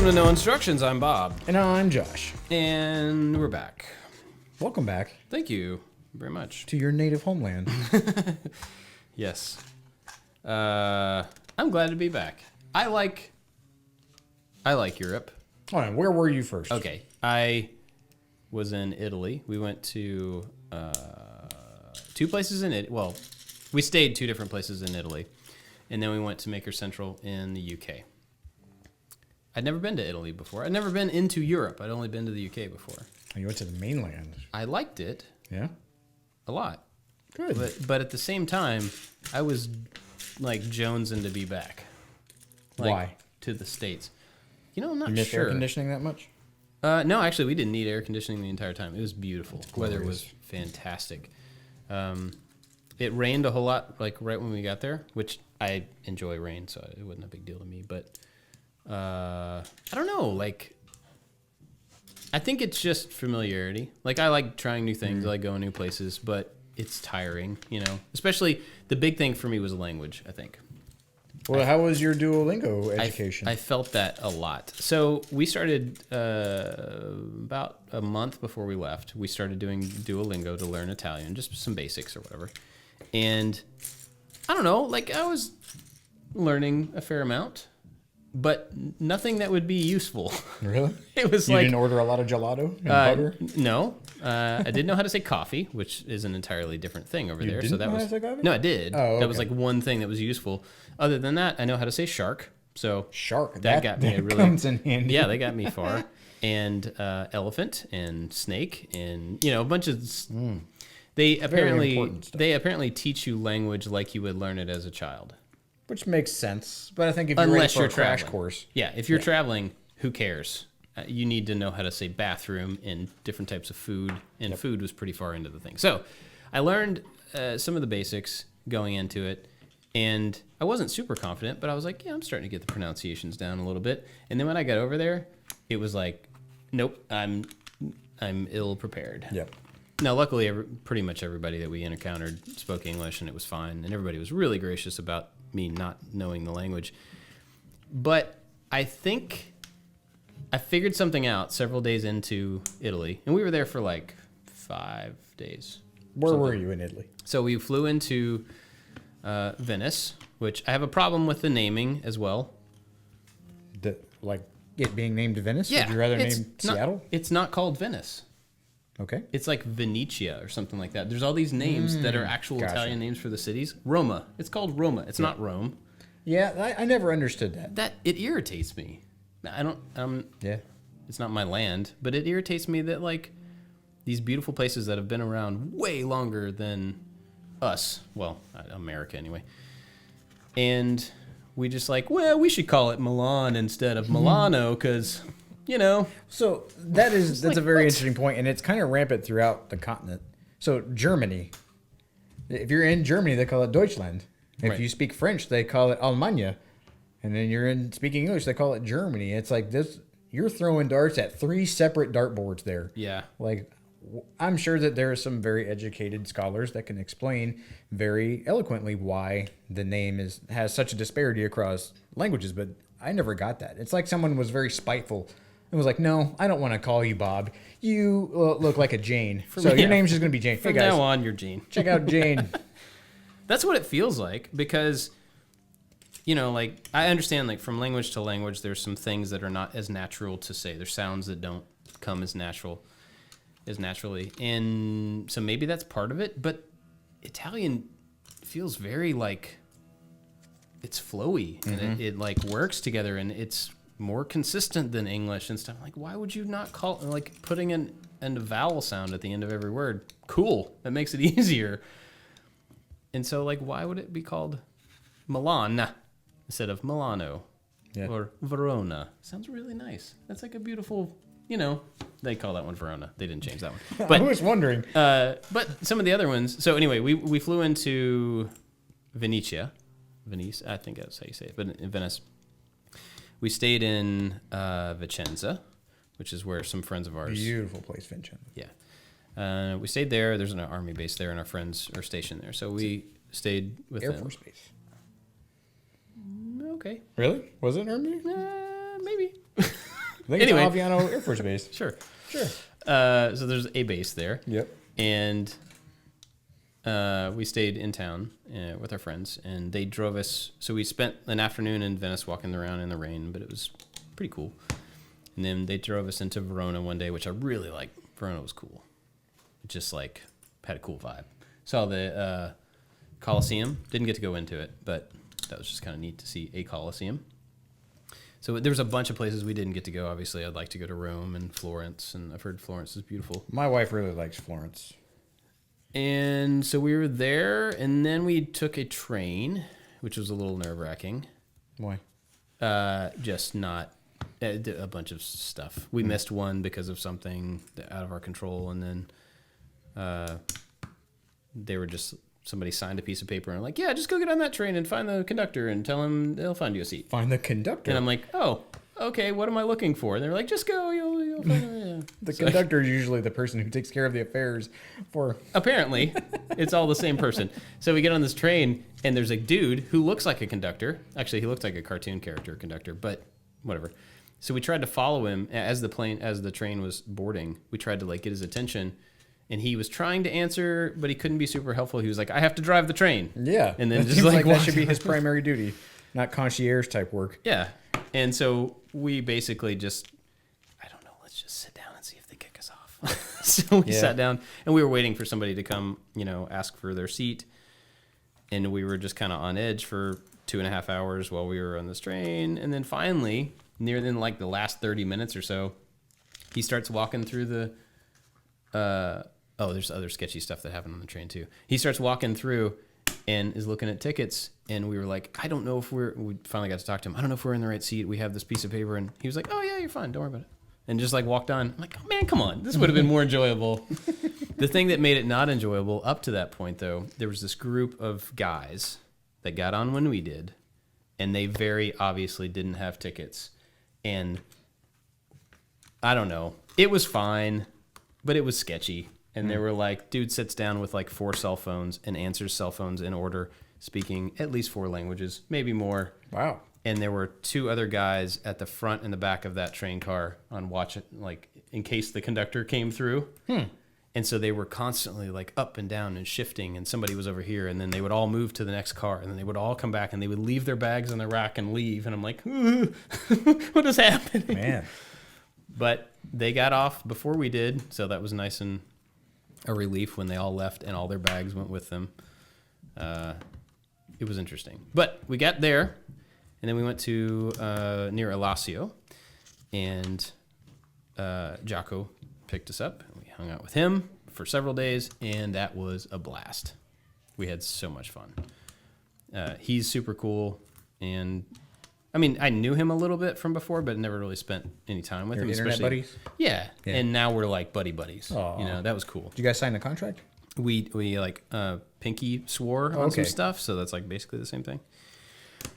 Welcome to No Instructions. I'm Bob. And I'm Josh. And we're back. Welcome back. Thank you very much. To your native homeland. Yes. I'm glad to be back. I like Europe. All right, where were you first? Okay. I was in Italy. We went to two places in Italy. Well, we stayed two different places in Italy. And then we went to Maker Central in the UK. I'd never been to Italy before. I'd never been into Europe. I'd only been to the UK before. You went to the mainland. I liked it. Yeah? A lot. Good. But at the same time, I was like jonesing to be back. Like, why? To the States. You know, I'm not You miss sure. air conditioning that much? No, actually, we didn't need air conditioning the entire time. It was beautiful. Glorious. Weather was fantastic. It rained a whole lot, like right when we got there, which I enjoy rain, so it wasn't a big deal to me. But I don't know, like, I think it's just familiarity. Like, I like trying new things, I like going new places, but it's tiring, you know. Especially the big thing for me was language, I think. Well, how was your Duolingo education? I felt that a lot. So we started about a month before we left. We started doing Duolingo to learn Italian, just some basics or whatever. And I don't know, like I was learning a fair amount, but nothing that would be useful. Really? It was you like... didn't order a lot of gelato and butter? No. I didn't know how to say coffee, which is an entirely different thing over there. Didn't so that know was how to say coffee? No, I did. Oh, okay. That was like one thing that was useful. Other than that, I know how to say shark. So Shark. that got me a really comes in handy. Yeah, they got me far. And elephant and snake and a bunch of they apparently teach you language like you would learn it as a child. Which makes sense. But I think if you're Unless ready for you're a crash traveling. course. Yeah, if you're traveling, who cares? You need to know how to say bathroom and different types of food, and food was pretty far into the thing. So I learned some of the basics going into it, and I wasn't super confident, but I was like, yeah, I'm starting to get the pronunciations down a little bit. And then when I got over there, it was like, nope, I'm ill prepared. Yep. Now, luckily, pretty much everybody that we encountered spoke English, and it was fine, and everybody was really gracious about me not knowing the language. But I think I figured something out several days into Italy, and we were there for like 5 days. Where were you in Italy? So we flew into Venice, which I have a problem with the naming as well. Like it being named Venice? Yeah. Would you rather name Seattle? It's not called Venice. Okay. It's like Venetia or something like that. There's all these names that are actual Italian names for the cities. Roma. It's called Roma. It's not Rome. Yeah, I never understood that. It irritates me. I don't. Yeah. It's not my land, but it irritates me that like these beautiful places that have been around way longer than us. Well, America anyway. And we just like, well, we should call it Milan instead of Milano because, So that's a very interesting point, and it's kind of rampant throughout the continent. So Germany, if you're in Germany, they call it Deutschland. If you speak French, they call it Allemagne. And then you're in speaking English, they call it Germany. It's like this, you're throwing darts at 3 separate dartboards there. Yeah. Like, I'm sure that there are some very educated scholars that can explain very eloquently why the name has such a disparity across languages, but I never got that. It's like someone was very spiteful and was like, no, I don't want to call you Bob. You look like a Jane. So your name's just going to be Jane. From hey guys, now on, you're Gene. check out Jane. That's what it feels like because, like I understand like from language to language, there's some things that are not as natural to say. There's sounds that don't come as naturally. And so maybe that's part of it. But Italian feels very like it's flowy and it like works together and it's more consistent than English and stuff. Like, why would you not call like putting a vowel sound at the end of every word? Cool. That makes it easier. And so, like, why would it be called Milan instead of Milano or Verona? Sounds really nice. That's like a beautiful, they call that one Verona. They didn't change that one. But, I was wondering. But some of the other ones. So anyway, we flew into Venice, I think that's how you say it, but in Venice. We stayed in Vicenza, which is where some friends of ours. Beautiful place, Vicenza. Yeah. We stayed there. There's an army base there, and our friends are stationed there. So we stayed with Air them. Force Base. Okay. Really? Was it Army? maybe. I think Anyway. it's Aviano Air Force Base. Sure. Sure. So there's a base there. Yep. And we stayed in town with our friends, and they drove us. So we spent an afternoon in Venice walking around in the rain, but it was pretty cool. And then they drove us into Verona one day, which I really liked. Verona was cool. It just like had a cool vibe. Saw the Colosseum. Didn't get to go into it, but that was just kind of neat to see a Colosseum. So there was a bunch of places we didn't get to go. Obviously, I'd like to go to Rome and Florence, and I've heard Florence is beautiful. My wife really likes Florence. And so we were there, and then we took a train, which was a little nerve-wracking. Why? Just not a bunch of stuff. We missed one because of something out of our control, and then they were just... Somebody signed a piece of paper and like, yeah, just go get on that train and find the conductor and tell him they'll find you a seat. Find the conductor. And I'm like, oh, okay, what am I looking for? And they're like, just go, you'll find it. The conductor is usually the person who takes care of the affairs for... Apparently, it's all the same person. So we get on this train, and there's a dude who looks like a conductor. Actually, he looked like a cartoon character conductor, but whatever. So we tried to follow him as the train was boarding. We tried to like get his attention. And he was trying to answer, but he couldn't be super helpful. He was like, I have to drive the train. Yeah. And then it just seems like that should be his primary duty, not concierge type work. Yeah. And so we basically just, I don't know, let's just sit down and see if they kick us off. So we sat down, and we were waiting for somebody to come, ask for their seat. And we were just kind of on edge for 2.5 hours while we were on this train. And then finally, near then like the last 30 minutes or so, he starts walking through the... there's other sketchy stuff that happened on the train too. He starts walking through and is looking at tickets, and we were like, I don't know if we finally got to talk to him. I don't know if we're in the right seat. We have this piece of paper, and he was like, oh yeah, you're fine. Don't worry about it. And just like walked on. I'm like, oh man, come on. This would have been more enjoyable. The thing that made it not enjoyable up to that point though, there was this group of guys that got on when we did, and they very obviously didn't have tickets. And I don't know. It was fine, but it was sketchy. And they were like, dude sits down with like 4 cell phones and answers cell phones in order, speaking at least 4 languages, maybe more. Wow. And there were 2 other guys at the front and the back of that train car on watch it, like in case the conductor came through. And so they were constantly like up and down and shifting, and somebody was over here, and then they would all move to the next car, and then they would all come back, and they would leave their bags on the rack and leave. And I'm like, what is happening? Man. But they got off before we did, so that was nice and a relief when they all left and all their bags went with them. It was interesting. But we got there, and then we went to near Alassio, and Giaco picked us up, and we hung out with him for several days, and that was a blast. We had so much fun. He's super cool, and I mean, I knew him a little bit from before, but never really spent any time with him. Internet buddies? Yeah, and now we're like buddy buddies. Aww. That was cool. Did you guys sign the contract? We like pinky swore on some stuff, so that's like basically the same thing.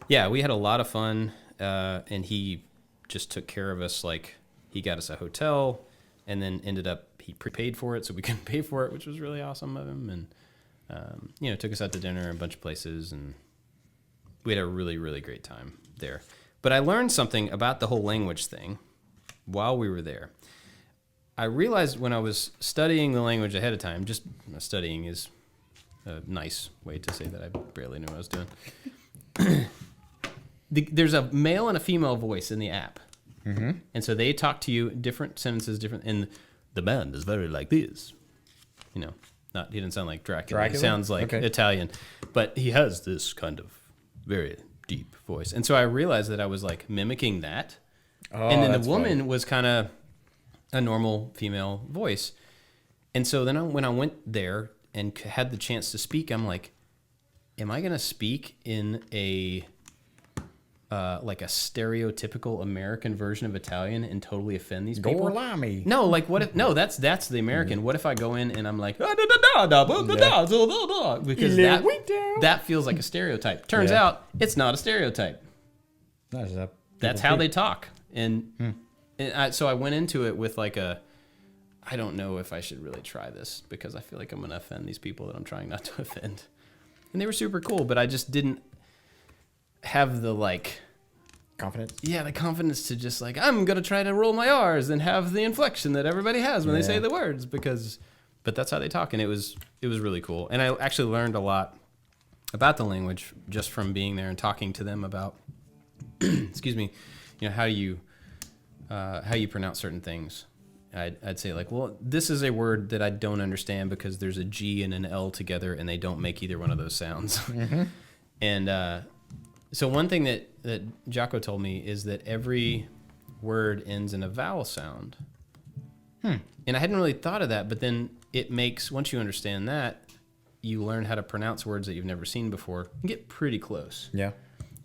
Yeah, we had a lot of fun, and he just took care of us. Like he got us a hotel, and then ended up he prepaid for it, so we couldn't pay for it, which was really awesome of him. And took us out to dinner in a bunch of places, and we had a really, really great time there. But I learned something about the whole language thing while we were there. I realized when I was studying the language ahead of time, just studying is a nice way to say that I barely knew what I was doing. There's a male and a female voice in the app. Mm-hmm. And so they talk to you different sentences, and the band is very like this. He didn't sound like Dracula. He sounds like Italian, but he has this kind of very deep voice. And so I realized that I was like mimicking that. And then the woman was kind of a normal female voice. And so then when I went there and had the chance to speak, I'm like, am I going to speak in a like a stereotypical American version of Italian and totally offend these people? Gorlami. No, like what if, no, that's the American. What if I go in and I'm like, because that feels like a stereotype. Turns out it's not a stereotype. That's how they talk. And so I went into it with like I don't know if I should really try this because I feel like I'm going to offend these people that I'm trying not to offend. And they were super cool, but I just didn't have the like Confidence. Yeah, the confidence to just like, I'm going to try to roll my R's and have the inflection that everybody has when they say the words but that's how they talk. And it was really cool. And I actually learned a lot about the language just from being there and talking to them about, excuse me, how you pronounce certain things. I'd say like, well, this is a word that I don't understand because there's a G and an L together and they don't make either one of those sounds. Mm-hmm. And so one thing that Giaco told me is that every word ends in a vowel sound. And I hadn't really thought of that, but then it makes, once you understand that, you learn how to pronounce words that you've never seen before and get pretty close. Yeah.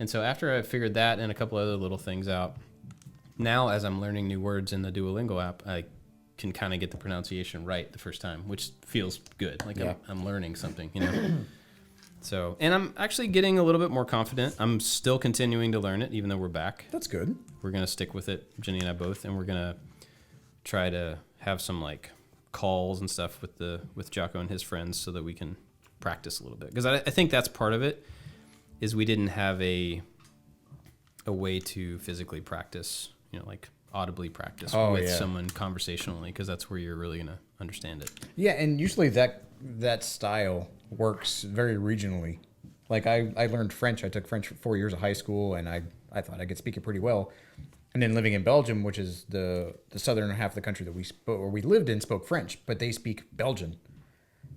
And so after I figured that and a couple other little things out, now as I'm learning new words in the Duolingo app, I can kind of get the pronunciation right the first time, which feels good. Like I'm learning something, So, and I'm actually getting a little bit more confident. I'm still continuing to learn it, even though we're back. That's good. We're going to stick with it, Jenny and I both, and we're going to try to have some like calls and stuff with Giaco and his friends so that we can practice a little bit. Because I think that's part of it, is we didn't have a way to physically practice, like audibly practice with someone conversationally, because that's where you're really going to understand it. Yeah, and usually that style works very regionally. Like I learned French. I took French for 4 years of high school, and I thought I could speak it pretty well. And then living in Belgium, which is the southern half of the country that we lived in, spoke French, but they speak Belgian.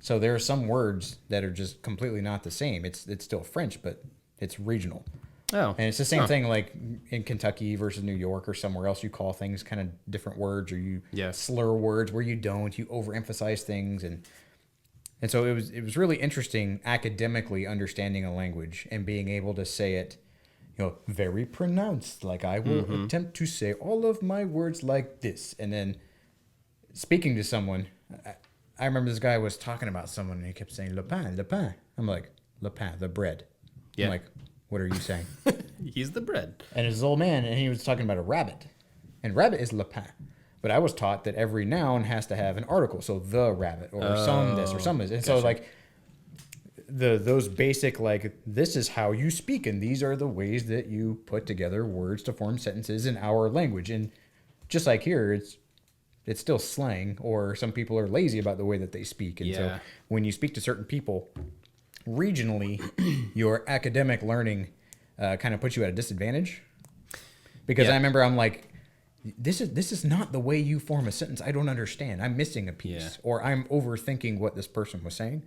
So there are some words that are just completely not the same. It's still French, but it's regional. Oh, and it's the same thing like in Kentucky versus New York or somewhere else. You call things kind of different words, or you slur words where you don't. You overemphasize things, and so it was really interesting academically understanding a language and being able to say it, very pronounced. Like I will attempt to say all of my words like this, and then speaking to someone. I remember this guy was talking about someone, and he kept saying le pain, le pain. I'm like, le pain, the bread. Yeah. I'm like, what are you saying? He's the bread. And it's this old man, and he was talking about a rabbit. And rabbit is le pain. But I was taught that every noun has to have an article. So the rabbit, or some this, or some this. And so like those basic, like, this is how you speak, and these are the ways that you put together words to form sentences in our language. And just like here, it's still slang, or some people are lazy about the way that they speak. And so when you speak to certain people regionally, your academic learning kind of puts you at a disadvantage. Because I remember I'm like, this is not the way you form a sentence. I don't understand. I'm missing a piece, or I'm overthinking what this person was saying.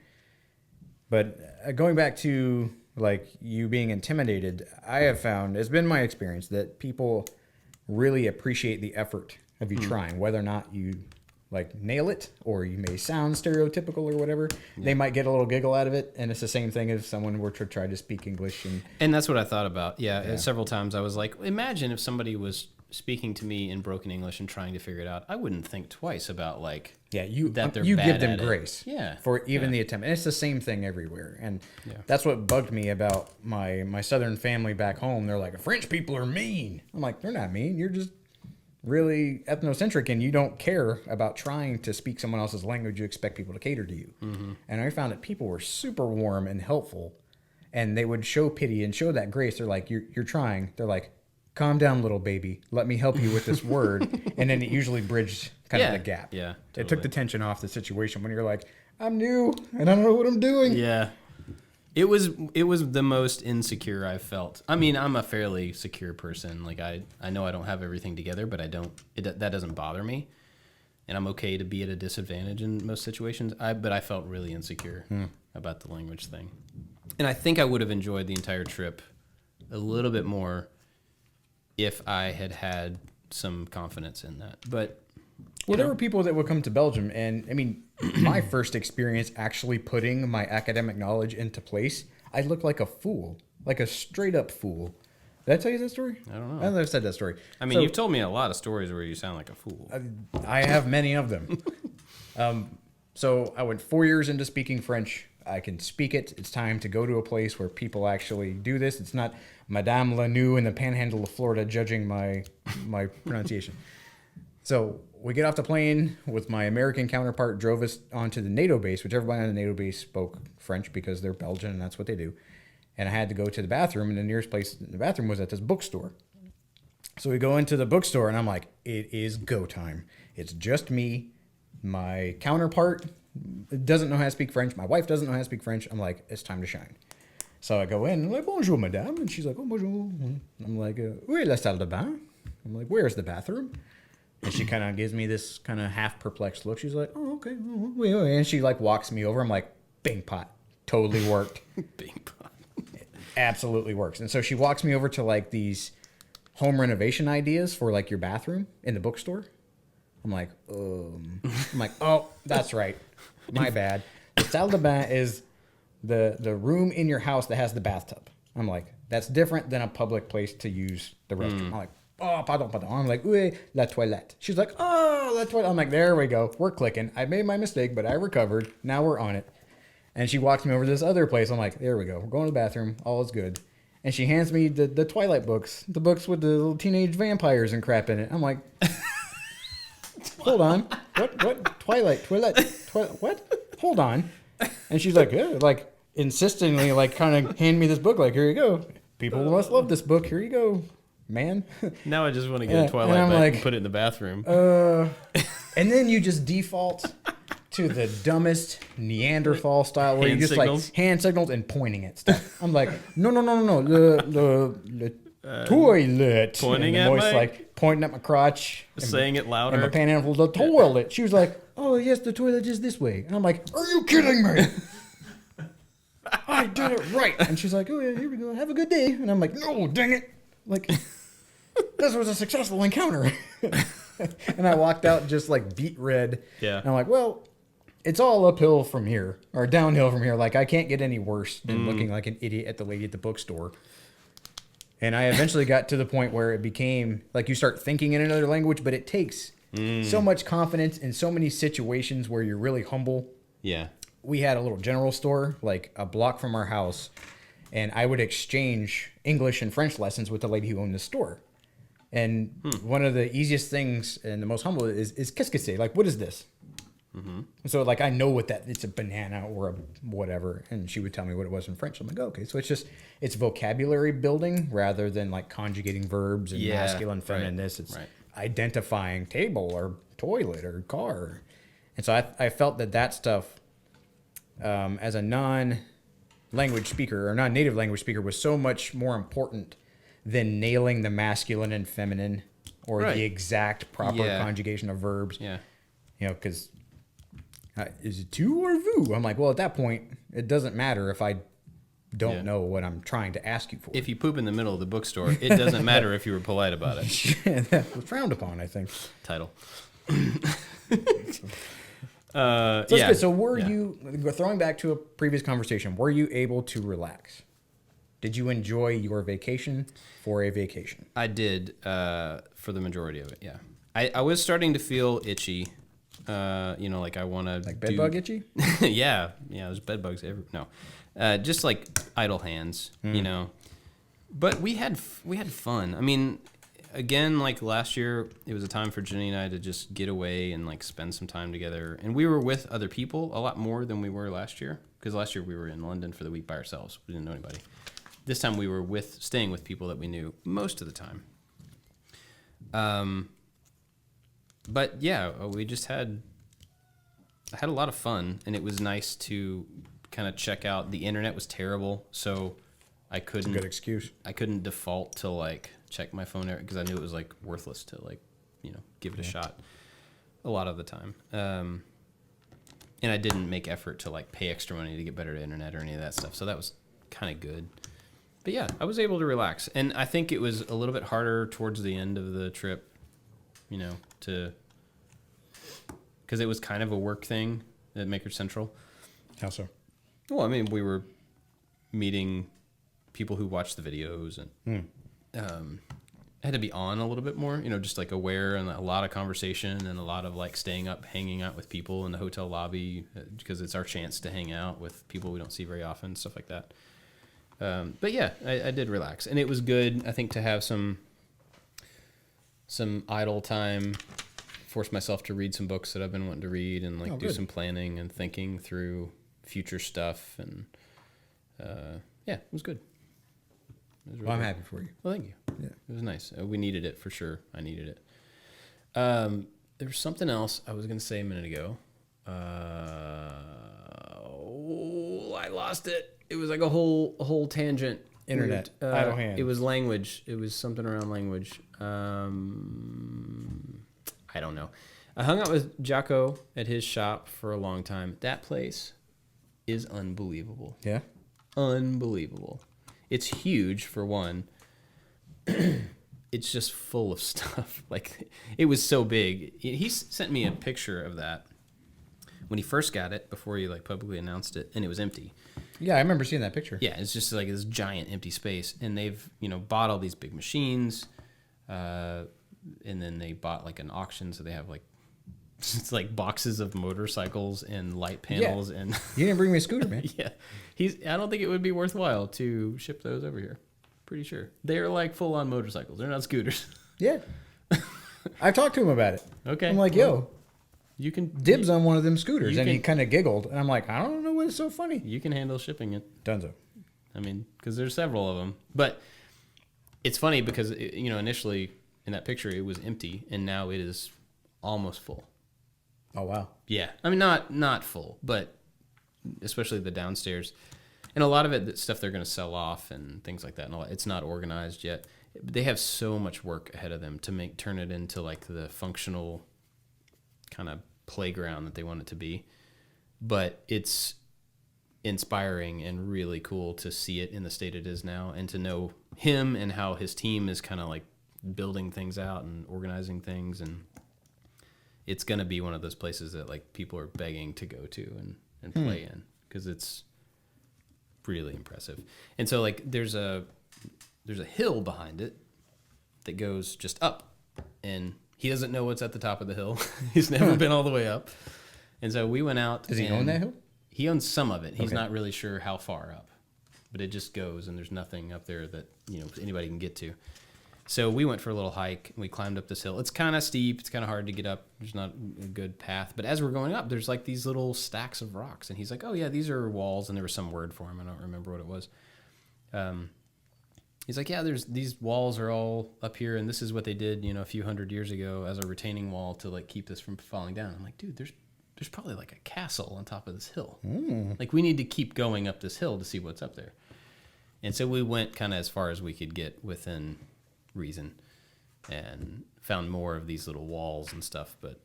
But going back to like you being intimidated, I have found, it's been my experience that people really appreciate the effort of you trying, whether or not you like nail it, or you may sound stereotypical or whatever. They might get a little giggle out of it, and it's the same thing if someone were to try to speak English. And that's what I thought about. Yeah, several times I was like, imagine if somebody was speaking to me in broken English and trying to figure it out. I wouldn't think twice about like you that they're you bad give them at grace it. for even the attempt. And it's the same thing everywhere. And that's what bugged me about my southern family back home. They're like, French people are mean. I'm like, they're not mean. You're just really ethnocentric, and you don't care about trying to speak someone else's language. You expect people to cater to you. And I found that people were super warm and helpful, and they would show pity and show that grace. They're like, you're trying. They're like, calm down, little baby. Let me help you with this word. And then it usually bridged kind of the gap. Yeah, totally. It took the tension off the situation when you're like, I'm new and I don't know what I'm doing. Yeah. It was the most insecure I've felt. I mean, I'm a fairly secure person. Like I know I don't have everything together, but that doesn't bother me. And I'm okay to be at a disadvantage in most situations. But I felt really insecure about the language thing. And I think I would have enjoyed the entire trip a little bit more if I had some confidence in that. But there were people that would come to Belgium, and I mean, my first experience actually putting my academic knowledge into place, I looked like a fool, like a straight up fool. Did I tell you that story? I don't know. I don't know if I've said that story. I mean, you've told me a lot of stories where you sound like a fool. I have many of them. So I went 4 years into speaking French. I can speak it. It's time to go to a place where people actually do this. It's not Madame Lanou in the panhandle of Florida judging my pronunciation. So we get off the plane with my American counterpart, drove us onto the NATO base, which everybody on the NATO base spoke French because they're Belgian and that's what they do. And I had to go to the bathroom, and the nearest place in the bathroom was at this bookstore. So we go into the bookstore, and I'm like, it is go time. It's just me. My counterpart doesn't know how to speak French. My wife doesn't know how to speak French. I'm like, it's time to shine. So I go in, and I'm like, bonjour, madame. And she's like, oh, bonjour. I'm like, où est la salle de bain? I'm like, where's the bathroom? And she kind of gives me this kind of half perplexed look. She's like, oh, okay. Oh, wait. And she like walks me over. I'm like, bing pot. Totally worked. Bing pot. It absolutely works. And so she walks me over to like these home renovation ideas for like your bathroom in the bookstore. I'm like, oh, that's right. My bad. The salle de bain is the room in your house that has the bathtub. I'm like, that's different than a public place to use the restroom. I'm like, oh, pardon. I'm like, oui, la toilette. She's like, oh, la toilette. I'm like, there we go. We're clicking. I made my mistake, but I recovered. Now we're on it. And she walks me over to this other place. I'm like, there we go. We're going to the bathroom. All is good. And she hands me the Twilight books, the books with the little teenage vampires and crap in it. I'm like, hold on. What? Twilight, what? Hold on. And she's like, yeah, like insistingly, like kind of hand me this book. Like, here you go. People must love this book. Here you go, man. Now I just want to get a Twilight book like, and put it in the bathroom. And then you just default to the dumbest Neanderthal style where you just signals. Like hand signals and pointing at stuff. I'm like, no. The toilet. Pointing and at voice, like pointing at my crotch. Saying it louder. And my panhandle, the toilet. She was like, oh, yes, the toilet is this way. And I'm like, are you kidding me? I did it right. And she's like, oh, yeah, here we go. Have a good day. And I'm like, no, dang it. Like, this was a successful encounter. And I walked out just like beet red. Yeah. And I'm like, well, it's all uphill from here or downhill from here. Like, I can't get any worse than looking like an idiot at the lady at the bookstore. And I eventually got to the point where it became like you start thinking in another language, but it takes so much confidence in so many situations where you're really humble. Yeah. We had a little general store like a block from our house, and I would exchange English and French lessons with the lady who owned the store. And one of the easiest things and the most humble is qu'est-ce que c'est? Like, what is this? Mm-hmm. So like I know what that it's a banana or a whatever, and she would tell me what it was in French. I'm like, okay, so it's vocabulary building rather than like conjugating verbs and masculine, feminine. This it's identifying table or toilet or car, and so I felt that stuff as a non-language speaker or non-native language speaker was so much more important than nailing the masculine and feminine or the exact proper conjugation of verbs. Yeah, you know, because. Is it tu or vous? I'm like, well, at that point, it doesn't matter if I don't know what I'm trying to ask you for. If you poop in the middle of the bookstore, it doesn't matter if you were polite about it. That was frowned upon, I think. Title. So were you, throwing back to a previous conversation, were you able to relax? Did you enjoy your vacation for a vacation? I did for the majority of it, yeah. I was starting to feel itchy. Like I want to like bed bug itchy. yeah. There's bed bugs everywhere. No, just like idle hands. But we had fun. I mean, again, like last year, it was a time for Jenny and I to just get away and like spend some time together. And we were with other people a lot more than we were last year, because last year we were in London for the week by ourselves. We didn't know anybody. This time we were staying with people that we knew most of the time. But yeah, we just I had a lot of fun, and it was nice to kind of check out. The internet was terrible, so I couldn't. That's a good excuse. I couldn't default to like check my phone because I knew it was like worthless to like, give it a shot a lot of the time. And I didn't make effort to like pay extra money to get better internet or any of that stuff. So that was kind of good. But yeah, I was able to relax, and I think it was a little bit harder towards the end of the trip. Because it was kind of a work thing at Maker Central. How so? Well, I mean, we were meeting people who watched the videos, and I had to be on a little bit more, just like aware, and a lot of conversation and a lot of like staying up, hanging out with people in the hotel lobby because it's our chance to hang out with people we don't see very often, stuff like that. But yeah, I did relax, and it was good, I think, to have some idle time, force myself to read some books that I've been wanting to read, and like do some planning and thinking through future stuff, and it was good. It was really Well, I'm good. happy for you. Well, thank you. Yeah. It was nice. We needed it for sure. I needed it. There was something else I was going to say a minute ago. I lost it. It was like a whole tangent. Internet. Idle hand. It was language. It was something around language. I don't know. I hung out with Giaco at his shop for a long time. That place is unbelievable. Yeah. Unbelievable. It's huge for one. It's just full of stuff. Like, it was so big. He sent me a picture of that when he first got it, before he like publicly announced it, and it was empty. Yeah, I remember seeing that picture. Yeah, it's just like this giant empty space, and they've bought all these big machines, and then they bought like an auction, so they have like it's like boxes of motorcycles and light panels and You didn't bring me a scooter, man. yeah, I don't think it would be worthwhile to ship those over here. Pretty sure they're like full on motorcycles. They're not scooters. Yeah. I've talked to him about it. Okay, I'm like, well, yo, you can dibs on one of them scooters. you And he can- kind of giggled. And I'm like, I don't know what's so funny. You can handle shipping it. Dunzo. I mean, because there's several of them. But it's funny because, initially in that picture, it was empty, and now it is almost full. Oh, wow. Yeah. I mean, not full, but especially the downstairs. And a lot of it, stuff they're going to sell off and things like that. And it's not organized yet. They have so much work ahead of them to turn it into like the functional kind of playground that they want it to be. But it's inspiring and really cool to see it in the state it is now, and to know him and how his team is kind of like building things out and organizing things. And it's going to be one of those places that like people are begging to go to and play in, because it's really impressive. And so like there's a hill behind it that goes just up, and he doesn't know what's at the top of the hill. He's never been all the way up. And so we went out. Does he own that hill? He owns some of it. He's Okay. not really sure how far up, but it just goes, and there's nothing up there that anybody can get to. So we went for a little hike, and we climbed up this hill. It's kind of steep. It's kind of hard to get up. There's not a good path. But as we're going up, there's like these little stacks of rocks. And he's like, oh, yeah, these are walls. And there was some word for them. I don't remember what it was. He's like, yeah, these walls are all up here, and this is what they did, a few hundred years ago as a retaining wall to like keep this from falling down. I'm like, dude, there's probably like a castle on top of this hill. Like, we need to keep going up this hill to see what's up there. And so we went kind of as far as we could get within reason, and found more of these little walls and stuff, but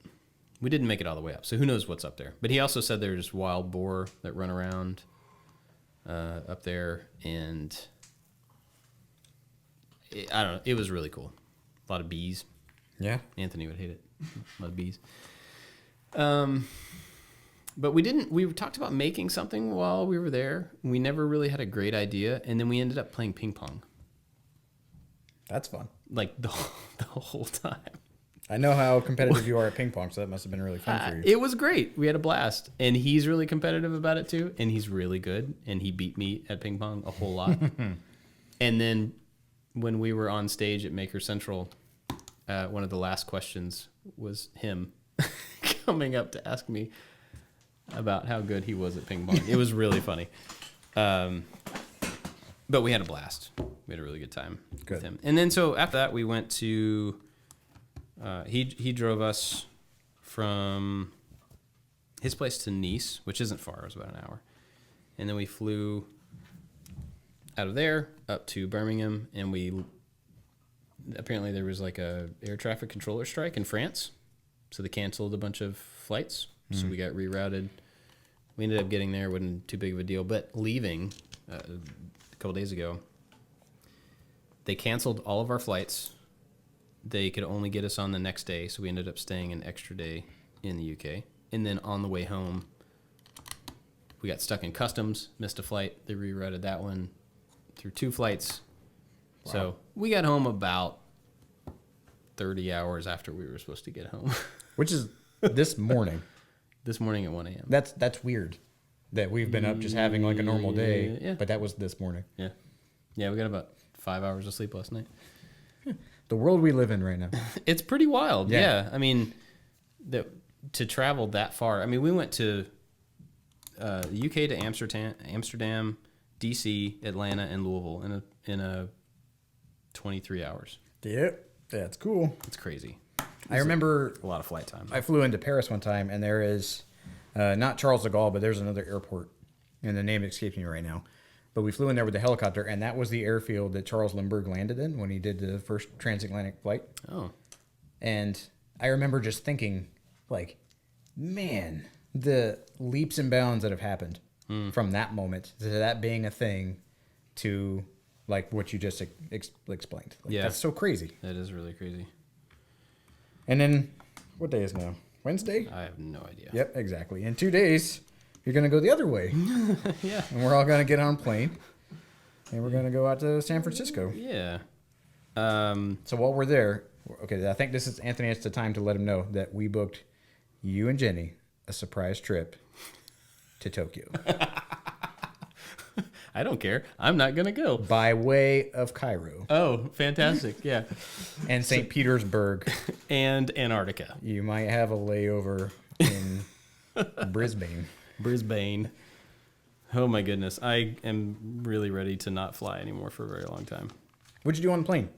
we didn't make it all the way up. So who knows what's up there. But he also said there's wild boar that run around up there, and I don't know. It was really cool. A lot of bees. Yeah. Anthony would hate it. A lot of bees. But we talked about making something while we were there. We never really had a great idea, and then we ended up playing ping pong. That's fun. Like the whole time. I know how competitive you are at ping pong, so that must have been really fun for you. It was great. We had a blast. And he's really competitive about it too. And he's really good. And he beat me at ping pong a whole lot. And then when we were on stage at Maker Central, one of the last questions was him coming up to ask me about how good he was at ping pong. It was really funny. But we had a blast. We had a really good time with him. And then so after that, we went to... he drove us from his place to Nice, which isn't far. It was about an hour. And then we flew out of there up to Birmingham, and apparently there was like a air traffic controller strike in France. So they canceled a bunch of flights. So we got rerouted. We ended up getting there. It wasn't too big of a deal. But leaving a couple days ago, they canceled all of our flights. They could only get us on the next day, so we ended up staying an extra day in the UK. And then on the way home, we got stuck in customs, missed a flight. They rerouted that one through 2 flights. Wow. So we got home about 30 hours after we were supposed to get home. Which is this morning. This morning at 1 a.m. That's weird that we've been up just having like a normal day, Yeah. but that was this morning. Yeah. Yeah, we got about 5 hours of sleep last night. The world we live in right now. It's pretty wild. Yeah. Yeah. I mean, to travel that far. I mean, we went to UK to Amsterdam, DC, Atlanta, and Louisville in a 23 hours. Yep, that's cool. It's crazy. I remember A lot of flight time. I flew into Paris one time, and there is not Charles de Gaulle, but there's another airport, and the name escapes me right now. But we flew in there with the helicopter, and that was the airfield that Charles Lindbergh landed in when he did the first transatlantic flight. Oh. And I remember just thinking, like, man, the leaps and bounds that have happened from that moment to that being a thing to, like, what you just explained. Like, Yeah. That's so crazy. That is really crazy. And then, what day is now? Wednesday? I have no idea. Yep, exactly. In 2 days, you're going to go the other way. Yeah. And we're all going to get on a plane. And we're going to go out to San Francisco. Yeah. So while we're there, okay, I think this is Anthony. It's the time to let him know that we booked you and Jenny a surprise trip to Tokyo I don't care. I'm not going to go. by way of Cairo Oh, fantastic. Yeah. and St. Petersburg. And Antarctica. You might have a layover in Brisbane. Brisbane. Oh, my goodness. I am really ready to not fly anymore for a very long time. What'd you do on the plane?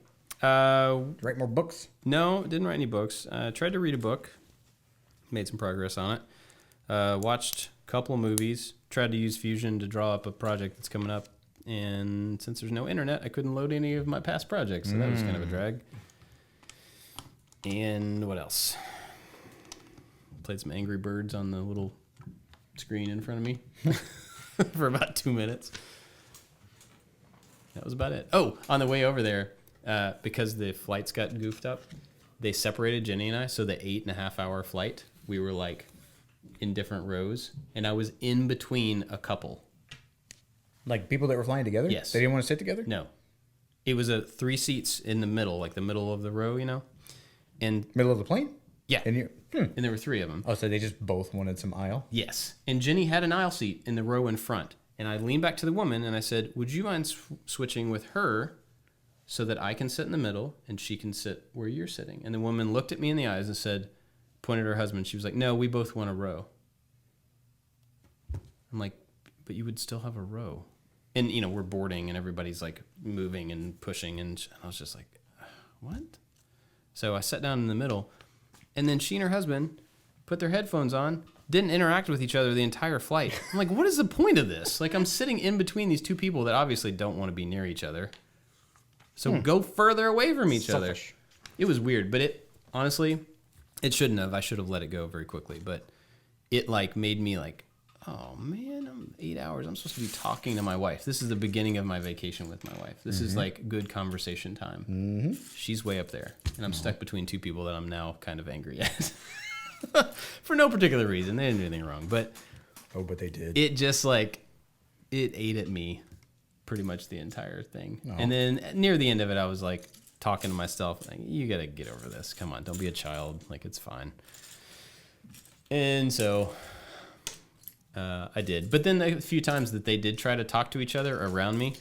Write more books? No, didn't write any books. Tried to read a book. Made some progress on it. Watched a couple of movies. Tried to use Fusion to draw up a project that's coming up. And since there's no internet, I couldn't load any of my past projects. So that was kind of a drag. And what else? Played some Angry Birds on the little screen in front of me for about 2 minutes. That was about it. Oh, on the way over there, because the flights got goofed up, they separated Jenny and I. So the 8.5-hour flight, we were like in different rows, and I was in between a couple. Like people that were flying together? Yes. They didn't want to sit together? No, it was 3 seats in the middle, like the middle of the row, you know, and Middle of the plane? yeah, And you? and there were 3 of them. Oh, so they just both wanted some aisle? Yes, and Jenny had an aisle seat in the row in front, and I leaned back to the woman and I said, "Would you mind switching with her?" So that I can sit in the middle and she can sit where you're sitting. And the woman looked at me in the eyes and said, pointed at her husband. She was like, "No, we both want a row." I'm like, "But you would still have a row." And, you know, we're boarding and everybody's like moving and pushing. And I was just like, what? So I sat down in the middle, and then she and her husband put their headphones on, didn't interact with each other the entire flight. I'm like, what is the point of this? Like, I'm sitting in between these 2 people that obviously don't want to be near each other. So go further away from each other. Selfish. It was weird, but it honestly, it shouldn't have. I should have let it go very quickly, but it like made me like, oh man, I'm 8 hours. I'm supposed to be talking to my wife. This is the beginning of my vacation with my wife. This is like good conversation time. Mm-hmm. She's way up there, and I'm stuck between 2 people that I'm now kind of angry at for no particular reason. They didn't do anything wrong, but Oh, but they did. it just like it ate at me pretty much the entire thing. Oh. And then near the end of it, I was like talking to myself, like, you got to get over this. Come on, don't be a child. Like, it's fine. And so I did. But then a few times that they did try to talk to each other around me,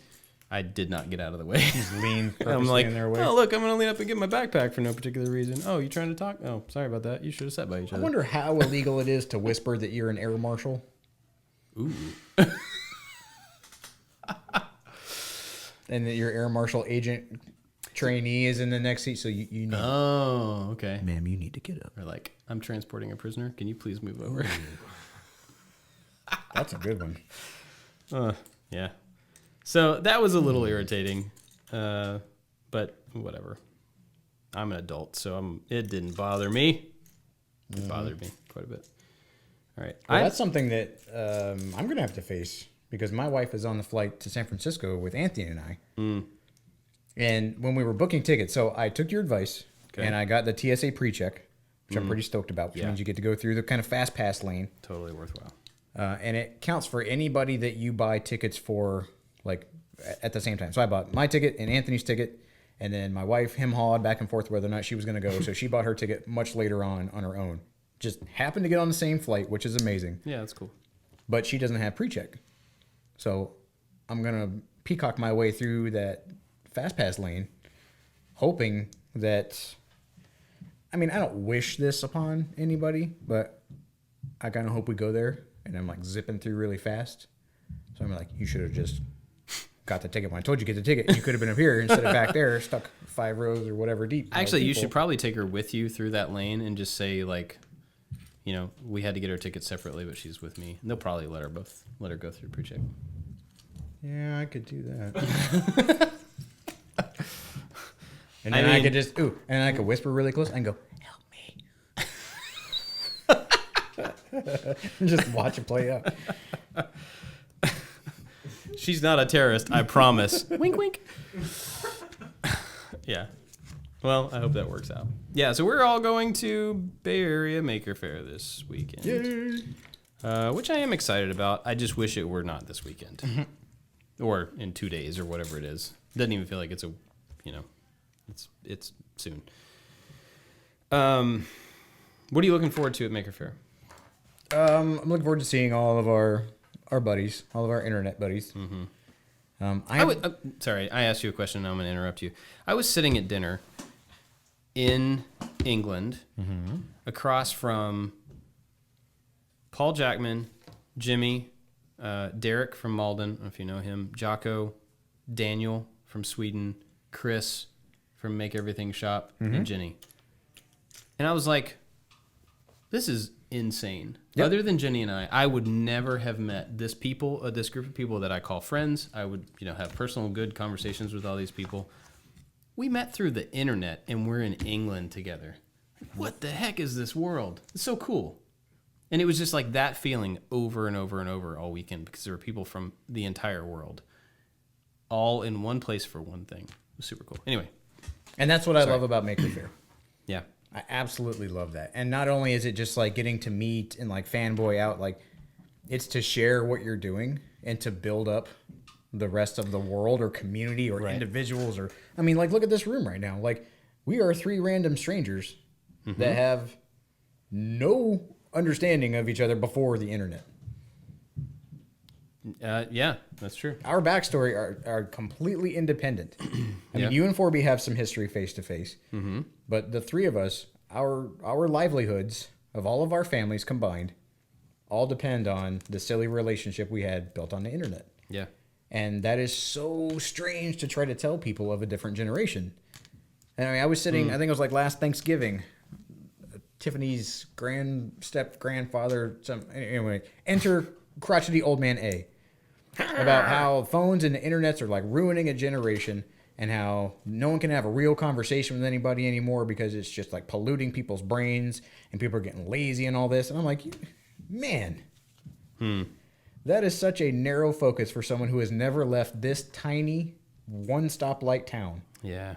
I did not get out of the way. Just lean purposely I'm like, in their way. oh, look, I'm going to lean up and get my backpack for no particular reason. Oh, you trying to talk? Oh, sorry about that. You should have sat by each I other. wonder how illegal it is to whisper that you're an air marshal. Ooh. And that your air marshal agent trainee is in the next seat, so you need. Oh, okay. Ma'am, you need to get up. Or like, I'm transporting a prisoner. Can you please move over? That's a good one. Yeah. So that was a little irritating, but whatever. I'm an adult, so it didn't bother me. It bothered me quite a bit. All right. Well, that's something that I'm going to have to face because my wife is on the flight to San Francisco with Anthony and I. And when we were booking tickets, so I took your advice and I got the TSA pre-check, which I'm pretty stoked about, which means you get to go through the kind of fast pass lane. Totally worthwhile. And it counts for anybody that you buy tickets for, like, at the same time. So I bought my ticket and Anthony's ticket, and then my wife hem-hawed back and forth whether or not she was going to go. So she bought her ticket much later on her own. Just happened to get on the same flight, which is amazing. Yeah, that's cool. But she doesn't have pre-check. So I'm going to peacock my way through that fast pass lane, hoping that, I mean, I don't wish this upon anybody, but I kind of hope we go there. And I'm like zipping through really fast. So I'm like, you should have just got the ticket when I told you to get the ticket. You could have been up here instead of back there, stuck 5 rows or whatever deep. Actually, you should probably take her with you through that lane and just say like, you know, we had to get her tickets separately, but she's with me. And they'll probably let her go through pre-check. Yeah, I could do that. And then I could just and I could whisper really close and go, "Help me." Just watch it play out. She's not a terrorist, I promise. Wink, wink. Yeah. Well, I hope that works out. Yeah, so we're all going to Bay Area Maker Faire this weekend. Which I am excited about. I just wish it were not this weekend. Mm-hmm. Or in 2 days or whatever it is. Doesn't even feel like it's it's soon. What are you looking forward to at Maker Faire? I'm looking forward to seeing all of our buddies, all of our internet buddies. Mm-hmm. Sorry, I asked you a question. Now I'm going to interrupt you. I was sitting at dinner in England, across from Paul Jackman, Jimmy, Derek from Malden, I don't know if you know him, Giaco, Daniel from Sweden, Chris from Make Everything Shop, and Jenny. And I was like, this is insane. Yep. Other than Jenny and I would never have met this group of people that I call friends. I would, have personal good conversations with all these people. We met through the internet and we're in England together. What the heck is this world? It's so cool. And it was just like that feeling over and over and over all weekend because there were people from the entire world all in one place for one thing. It was super cool. Anyway. And that's what I love about Maker Faire. Yeah. I absolutely love that. And not only is it just like getting to meet and like fanboy out, like it's to share what you're doing and to build up the rest of the world or community or individuals or, I mean, like look at this room right now. Like we are 3 random strangers that have no understanding of each other before the internet. Yeah, that's true. Our backstory are completely independent. I mean, you and 4B have some history face to face, but the 3 of us, our livelihoods of all of our families combined, all depend on the silly relationship we had built on the internet. Yeah, and that is so strange to try to tell people of a different generation. And I mean, I was sitting, I think it was like last Thanksgiving. Tiffany's grandfather, anyway, enter crotchety old man A. About how phones and the internets are like ruining a generation and how no one can have a real conversation with anybody anymore because it's just like polluting people's brains and people are getting lazy and all this. And I'm like, man, that is such a narrow focus for someone who has never left this tiny one-stoplight town. Yeah.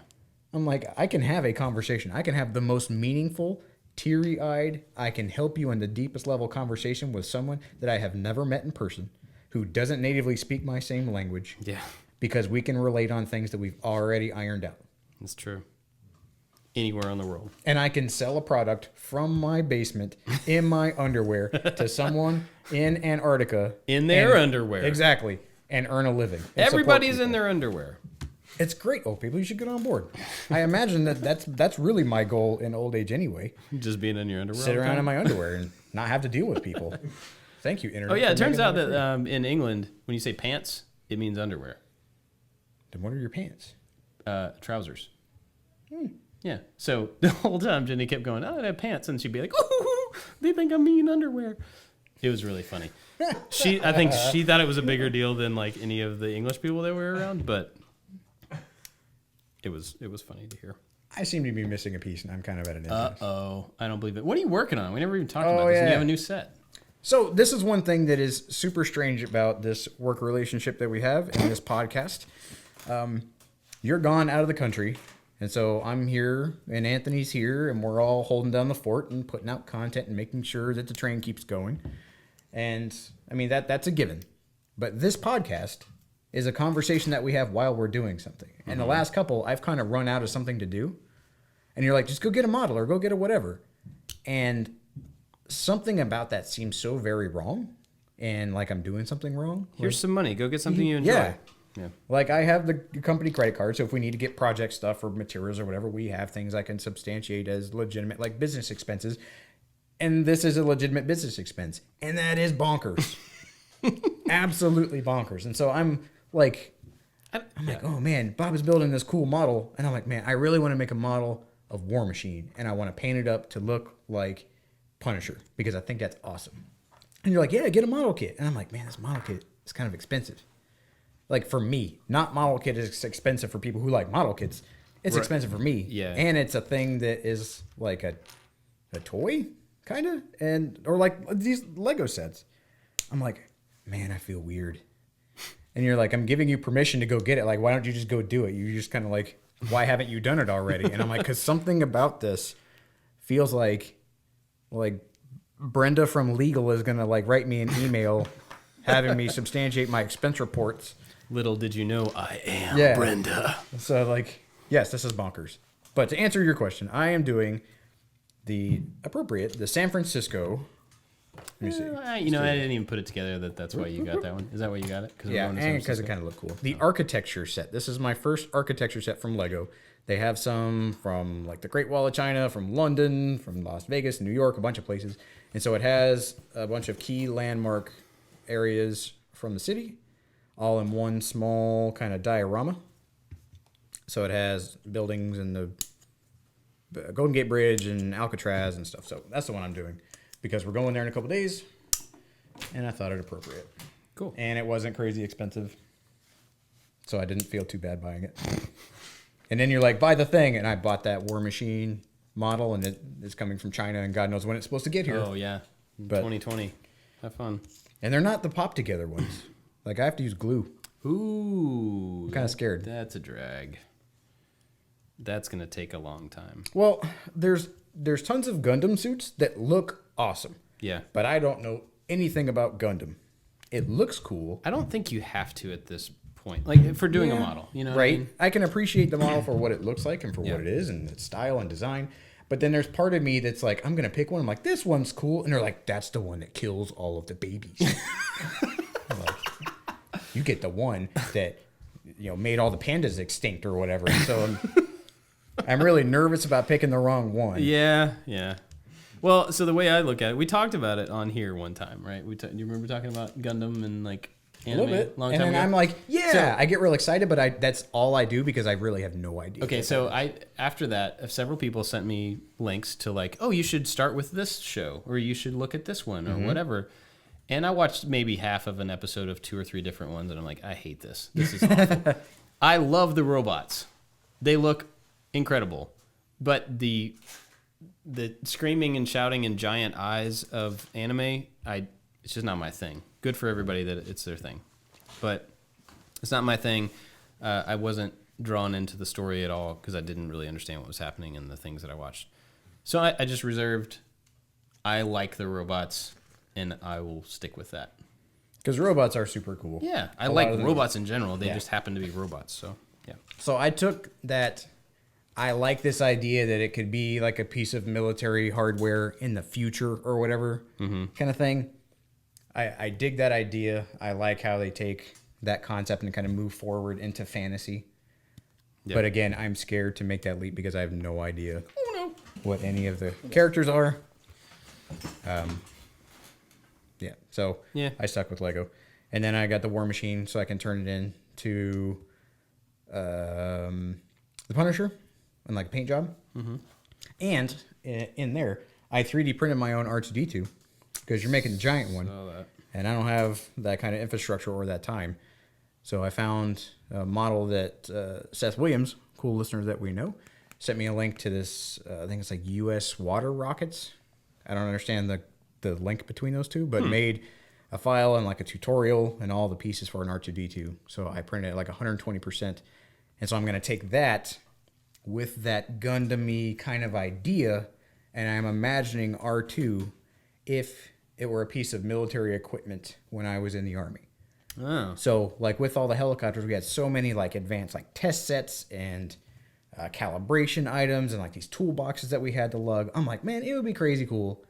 I'm like, I can have a conversation. I can have the most meaningful, teary-eyed, I can help you in the deepest level conversation with someone that I have never met in person who doesn't natively speak my same language. Yeah. Because we can relate on things that we've already ironed out. That's true. Anywhere in the world. And I can sell a product from my basement in my underwear to someone in Antarctica. In their underwear. Exactly. And earn a living. Everybody's in their underwear. It's great, old people. You should get on board. I imagine that's really my goal in old age anyway. Just being in your underwear. Sit around in my underwear and not have to deal with people. Thank you, internet. Oh, yeah. It turns out that in England, when you say pants, it means underwear. Then what are your pants? Trousers. Yeah. So the whole time, Jenny kept going, oh, I have pants. And she'd be like, ooh, they think I'm mean underwear. It was really funny. I think she thought it was a bigger deal than like any of the English people that were around, but it was funny to hear. I seem to be missing a piece, and I'm kind of at an impasse. Uh-oh. I don't believe it. What are you working on? We never even talked about this. Yeah. You have a new set. So this is one thing that is super strange about this work relationship that we have in this podcast. You're gone out of the country, and so I'm here, and Anthony's here, and we're all holding down the fort and putting out content and making sure that the train keeps going. And, I mean, that's a given. But this podcast is a conversation that we have while we're doing something. And the last couple, I've kind of run out of something to do. And you're like, just go get a model or go get a whatever. And something about that seems so very wrong. And like I'm doing something wrong. Here's some money. Go get something you enjoy. Yeah. Like I have the company credit card. So if we need to get project stuff or materials or whatever, we have things I can substantiate as legitimate, like business expenses. And this is a legitimate business expense. And that is bonkers. Absolutely bonkers. And so I'm like, I'm like, oh man, Bob is building this cool model, and I'm like, man, I really want to make a model of War Machine, and I want to paint it up to look like Punisher because I think that's awesome. And you're like, yeah, get a model kit, and I'm like, man, this model kit is kind of expensive. Like for me, not model kit is expensive for people who like model kits. It's expensive for me, and it's a thing that is like a toy kind of, or like these Lego sets. I'm like, man, I feel weird. And you're like, I'm giving you permission to go get it. Like, why don't you just go do it? You just kind of like, why haven't you done it already? And I'm like, because something about this feels like Brenda from Legal is going to like write me an email having me substantiate my expense reports. Little did you know, I am Brenda. So like, yes, this is bonkers. But to answer your question, I am doing the San Francisco. Let me see. I didn't even put it together that's why you got that one. Is that why you got it? Yeah, and because it kind of looked cool. The architecture set. This is my first architecture set from Lego. They have some from like the Great Wall of China, from London, from Las Vegas, New York, a bunch of places. And so it has a bunch of key landmark areas from the city, all in one small kind of diorama. So it has buildings and the Golden Gate Bridge and Alcatraz and stuff. So that's the one I'm doing because we're going there in a couple days, and I thought it appropriate. Cool. And it wasn't crazy expensive, so I didn't feel too bad buying it. And then you're like, buy the thing, and I bought that War Machine model, and it's coming from China, and God knows when it's supposed to get here. Oh, yeah. But 2020. Have fun. And they're not the pop-together ones. Like, I have to use glue. Ooh. I'm kind of scared. That's a drag. That's going to take a long time. Well, there's tons of Gundam suits that look awesome. Yeah. But I don't know anything about Gundam. It looks cool. I don't think you have to at this point. Like, for doing a model, you know? Right. What I mean? I can appreciate the model for what it looks like and for what it is and its style and design. But then there's part of me that's like, I'm going to pick one. I'm like, this one's cool. And they're like, that's the one that kills all of the babies. I'm like, you get the one that, made all the pandas extinct or whatever. So I'm really nervous about picking the wrong one. Yeah. Well, so the way I look at it, we talked about it on here one time, right? Do you remember talking about Gundam and like anime? A little bit. Long and time then ago? I'm like, I get real excited, but that's all I do because I really have no idea. Okay, so after that, several people sent me links to like, oh, you should start with this show, or you should look at this one, or whatever. And I watched maybe half of an episode of 2 or 3 different ones, and I'm like, I hate this. This is awful. I love the robots. They look incredible. But the screaming and shouting and giant eyes of anime, it's just not my thing. Good for everybody that it's their thing. But it's not my thing. I wasn't drawn into the story at all because I didn't really understand what was happening in the things that I watched. So I just reserved, I like the robots, and I will stick with that. Because robots are super cool. Yeah, I like robots in general. They just happen to be robots, so yeah. So I took that. I like this idea that it could be like a piece of military hardware in the future or whatever kind of thing. I dig that idea. I like how they take that concept and kind of move forward into fantasy. Yep. But again, I'm scared to make that leap because I have no idea what any of the characters are. So I stuck with Lego. And then I got the War Machine so I can turn it into the Punisher and like a paint job. And in there, I 3D printed my own R2-D2 because you're making a giant one. And I don't have that kind of infrastructure or that time. So I found a model that Seth Williams, cool listener that we know, sent me a link to this, I think it's like U.S. water rockets. I don't understand the link between those two, but made a file and like a tutorial and all the pieces for an R2-D2. So I printed it like 120%. And so I'm going to take that with that Gundam-y kind of idea, and I'm imagining R2 if it were a piece of military equipment when I was in the Army. Oh. So like with all the helicopters, we had so many like advanced like test sets and calibration items and like these toolboxes that we had to lug. I'm like, man, it would be crazy cool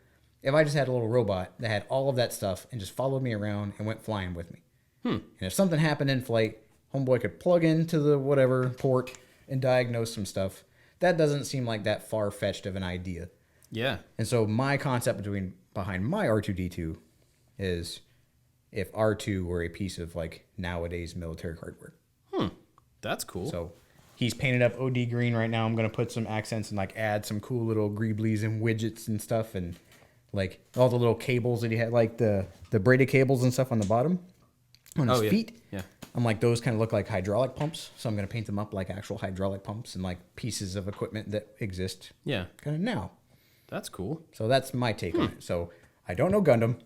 if I just had a little robot that had all of that stuff and just followed me around and went flying with me. And if something happened in flight, homeboy could plug into the whatever port and diagnose some stuff. That doesn't seem like that far-fetched of an idea. Yeah. And so my concept behind my R2-D2 is if R2 were a piece of like nowadays military hardware. That's cool. So he's painted up OD green right now. I'm going to put some accents and like add some cool little greeblies and widgets and stuff. And like all the little cables that he had, like the braided cables and stuff on the bottom on his feet. Yeah. I'm like, those kind of look like hydraulic pumps. So I'm going to paint them up like actual hydraulic pumps and like pieces of equipment that exist. Yeah. Kind of now. That's cool. So that's my take on it. So I don't know Gundam.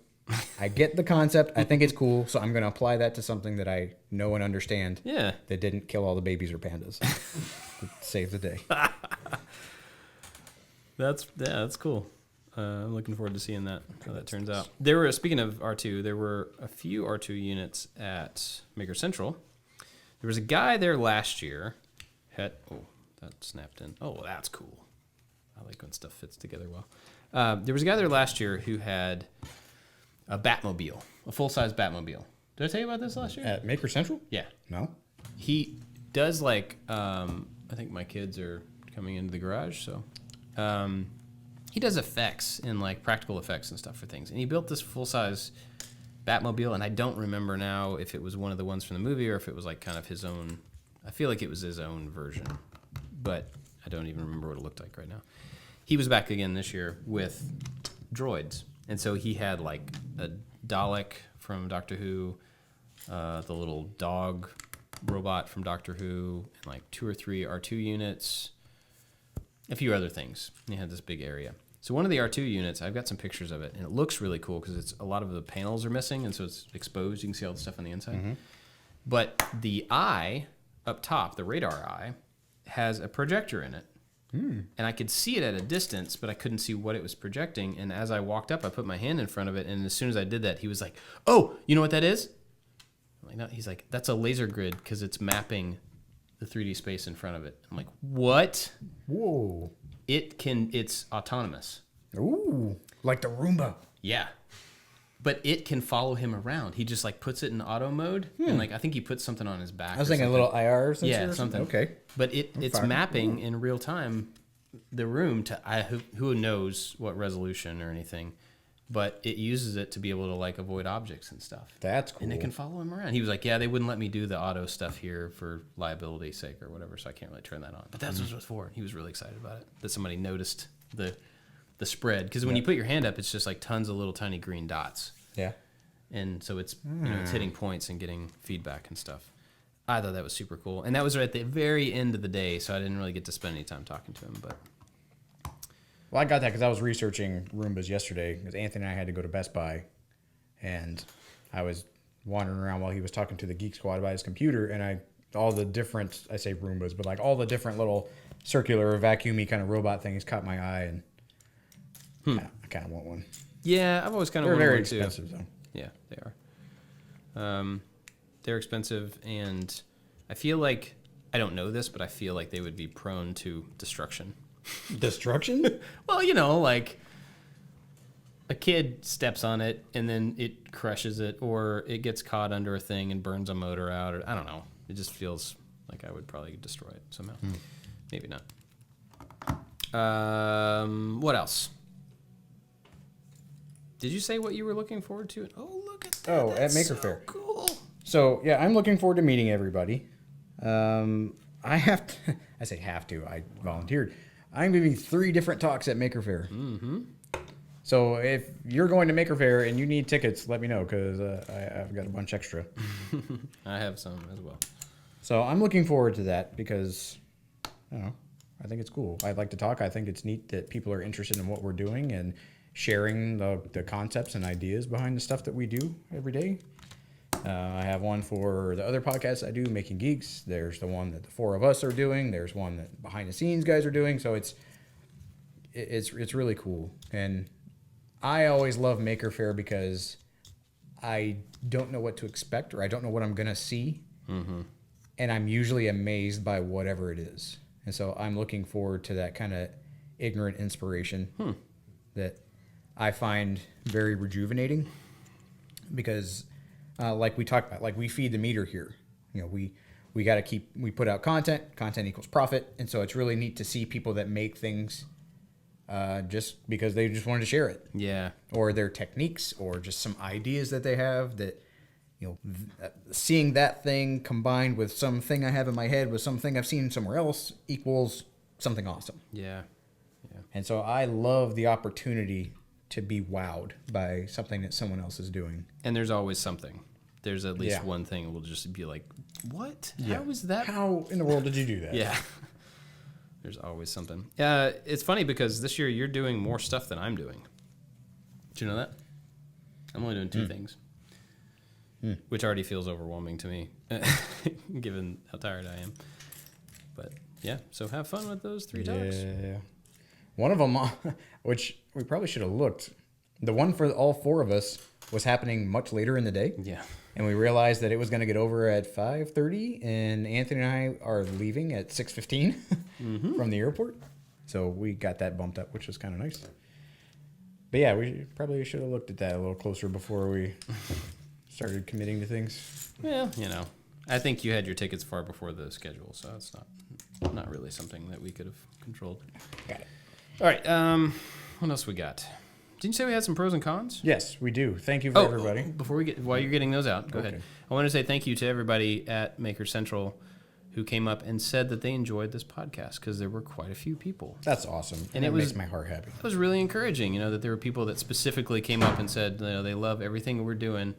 I get the concept. I think it's cool. So I'm going to apply that to something that I know and understand. Yeah. That didn't kill all the babies or pandas. Save the day. That's cool. I'm looking forward to seeing how that turns out. Speaking of R2, there were a few R2 units at Maker Central. There was a guy there last year. That snapped in. Oh, that's cool. I like when stuff fits together well. There was a guy there last year who had a Batmobile, a full-size Batmobile. Did I tell you about this last year? At Maker Central? Yeah. No. He does like, I think my kids are coming into the garage, so he does effects and like practical effects and stuff for things. And he built this full-size Batmobile, and I don't remember now if it was one of the ones from the movie or if it was like kind of his own. I feel like it was his own version, but I don't even remember what it looked like right now. He was back again this year with droids. And so he had like a Dalek from Doctor Who, the little dog robot from Doctor Who, and like 2 or 3 R2 units, a few other things. And he had this big area. So one of the R2 units, I've got some pictures of it, and it looks really cool because it's a lot of the panels are missing, and so it's exposed. You can see all the stuff on the inside. Mm-hmm. But the eye up top, the radar eye, has a projector in it. And I could see it at a distance, but I couldn't see what it was projecting. And as I walked up, I put my hand in front of it, and as soon as I did that, he was like, "Oh, you know what that is?" I'm like, "No." He's like, "That's a laser grid because it's mapping the 3D space in front of it." I'm like, "What?" Whoa. It's autonomous. Ooh, like the Roomba. Yeah. But it can follow him around. He just like puts it in auto mode, and like I think he puts something on his back. I was thinking a little IR sensor. Yeah, something. Okay. But it's mapping in real time the room to who knows what resolution or anything, but it uses it to be able to like avoid objects and stuff. That's cool. And it can follow him around. He was like, "Yeah, they wouldn't let me do the auto stuff here for liability's sake or whatever, so I can't really turn that on." But that's what it was for. He was really excited about it. That somebody noticed the spread, because when you put your hand up, it's just like tons of little tiny green dots. Yeah. And so it's it's hitting points and getting feedback and stuff. I thought that was super cool, and that was right at the very end of the day, so I didn't really get to spend any time talking to him. But well, I got that because I was researching Roombas yesterday because Anthony and I had to go to Best Buy, and I was wandering around while he was talking to the Geek Squad about his computer, and all the different, I say Roombas, but like all the different little circular vacuumy kind of robot things caught my eye, and I kind of want one. Yeah, I've always kind of wanted one very too. expensive though. Yeah, they are. They're expensive, and I feel like, I don't know this, but I feel like they would be prone to destruction. Destruction? Well, like a kid steps on it and then it crushes it, or it gets caught under a thing and burns a motor out, or I don't know. It just feels like I would probably destroy it somehow. Maybe not. What else? Did you say what you were looking forward to? Oh, look at that. Oh, That's at Maker so Faire. Cool. So, yeah, I'm looking forward to meeting everybody. I have to, I say have to, I volunteered. I'm giving 3 different talks at Maker Faire. Mm-hmm. So if you're going to Maker Faire and you need tickets, let me know because I've got a bunch extra. I have some as well. So I'm looking forward to that because, I don't know, I think it's cool. I'd like to talk. I think it's neat that people are interested in what we're doing and sharing the concepts and ideas behind the stuff that we do every day. I have one for the other podcasts I do, Making Geeks. There's the one that the 4 of us are doing. There's one that behind the scenes guys are doing. So it's really cool. And I always love Maker Faire because I don't know what to expect, or I don't know what I'm going to see. Mm-hmm. And I'm usually amazed by whatever it is. And so I'm looking forward to that kind of ignorant inspiration that I find very rejuvenating because like we talked about, like we feed the meter here. We got to we put out content equals profit. And so it's really neat to see people that make things just because they just wanted to share it. Yeah. Or their techniques or just some ideas that they have that seeing that thing combined with something I have in my head with something I've seen somewhere else equals something awesome. Yeah. And so I love the opportunity to be wowed by something that someone else is doing. And there's always something. There's at least one thing that will just be like, what? How was that? How in the world did you do that? Yeah. There's always something. It's funny because this year you're doing more stuff than I'm doing. Did you know that? I'm only doing 2 things, which already feels overwhelming to me, given how tired I am. But yeah, so have fun with those 3 talks. Yeah. One of them, which we probably should have looked, the one for all 4 of us was happening much later in the day. Yeah. And we realized that it was going to get over at 5:30, and Anthony and I are leaving at 6:15 from the airport. So we got that bumped up, which was kind of nice. But yeah, we probably should have looked at that a little closer before we started committing to things. Well, I think you had your tickets far before the schedule, so it's not really something that we could have controlled. Got it. All right. What else we got? Didn't you say we had some pros and cons? Yes, we do. Thank you for everybody. While you're getting those out, go ahead. I want to say thank you to everybody at Maker Central who came up and said that they enjoyed this podcast, because there were quite a few people. That's awesome. And it makes my heart happy. It was really encouraging, that there were people that specifically came up and said, they love everything we're doing,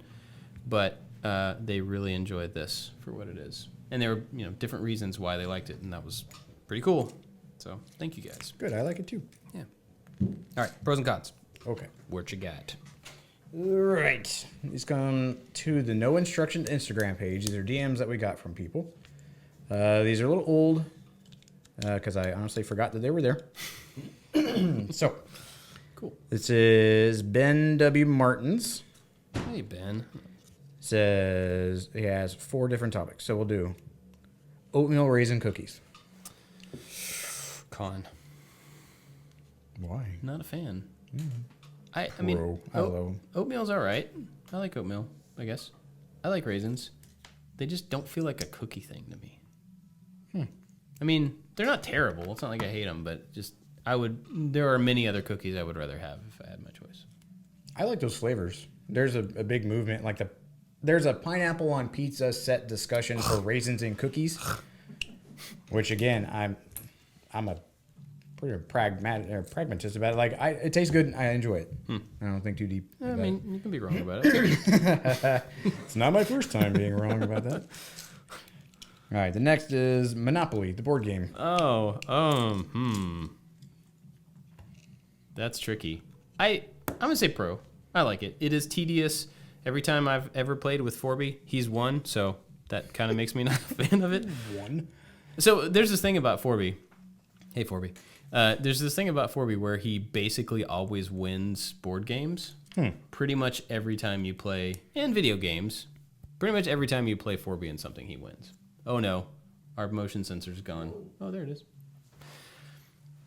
but they really enjoyed this for what it is. And there were, different reasons why they liked it, and that was pretty cool. So thank you guys. Good. I like it too. Yeah. All right. Pros and cons. Okay. What you got? Right. These come to the No Instructions Instagram page. These are DMs that we got from people. These are a little old because I honestly forgot that they were there. So, cool. This is Ben W. Martins. Hey, Ben. Says he has 4 different topics. So we'll do oatmeal raisin cookies. Con. Why? Not a fan. Mm. I mean, oatmeal's all right. I like oatmeal, I guess. I like raisins. They just don't feel like a cookie thing to me. I mean, they're not terrible. It's not like I hate them, but there are many other cookies I would rather have if I had my choice. I like those flavors. There's a big movement, there's a pineapple on pizza set discussion for raisins in cookies, which again, I'm a pretty pragmatist about it. It tastes good and I enjoy it. I don't think too deep. I mean, you can be wrong about it. It's not my first time being wrong about that. All right, the next is Monopoly, the board game. That's tricky. I'm gonna say pro. I like it. It is tedious. Every time I've ever played with Forby, he's won, so that kind of makes me not a fan of it. One. So there's this thing about Forby. Hey, Forby. There's this thing about Forby where he basically always wins board games. Pretty much every time you play, and video games, pretty much every time you play Forby in something, he wins. Oh no, our motion sensor's gone. Oh, there it is.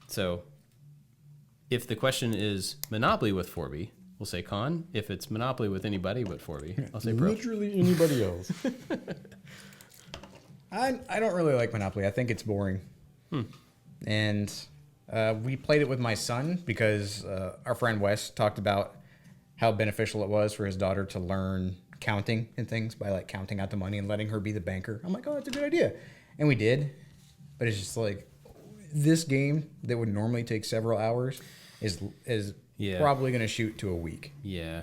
So, if the question is Monopoly with Forby, we'll say con. If it's Monopoly with anybody but Forby, I'll say pro. Literally anybody else. I don't really like Monopoly. I think it's boring. And we played it with my son because our friend Wes talked about how beneficial it was for his daughter to learn counting and things by counting out the money and letting her be the banker. I'm like, oh, that's a good idea. And we did. But it's just this game that would normally take several hours is probably going to shoot to a week. Yeah.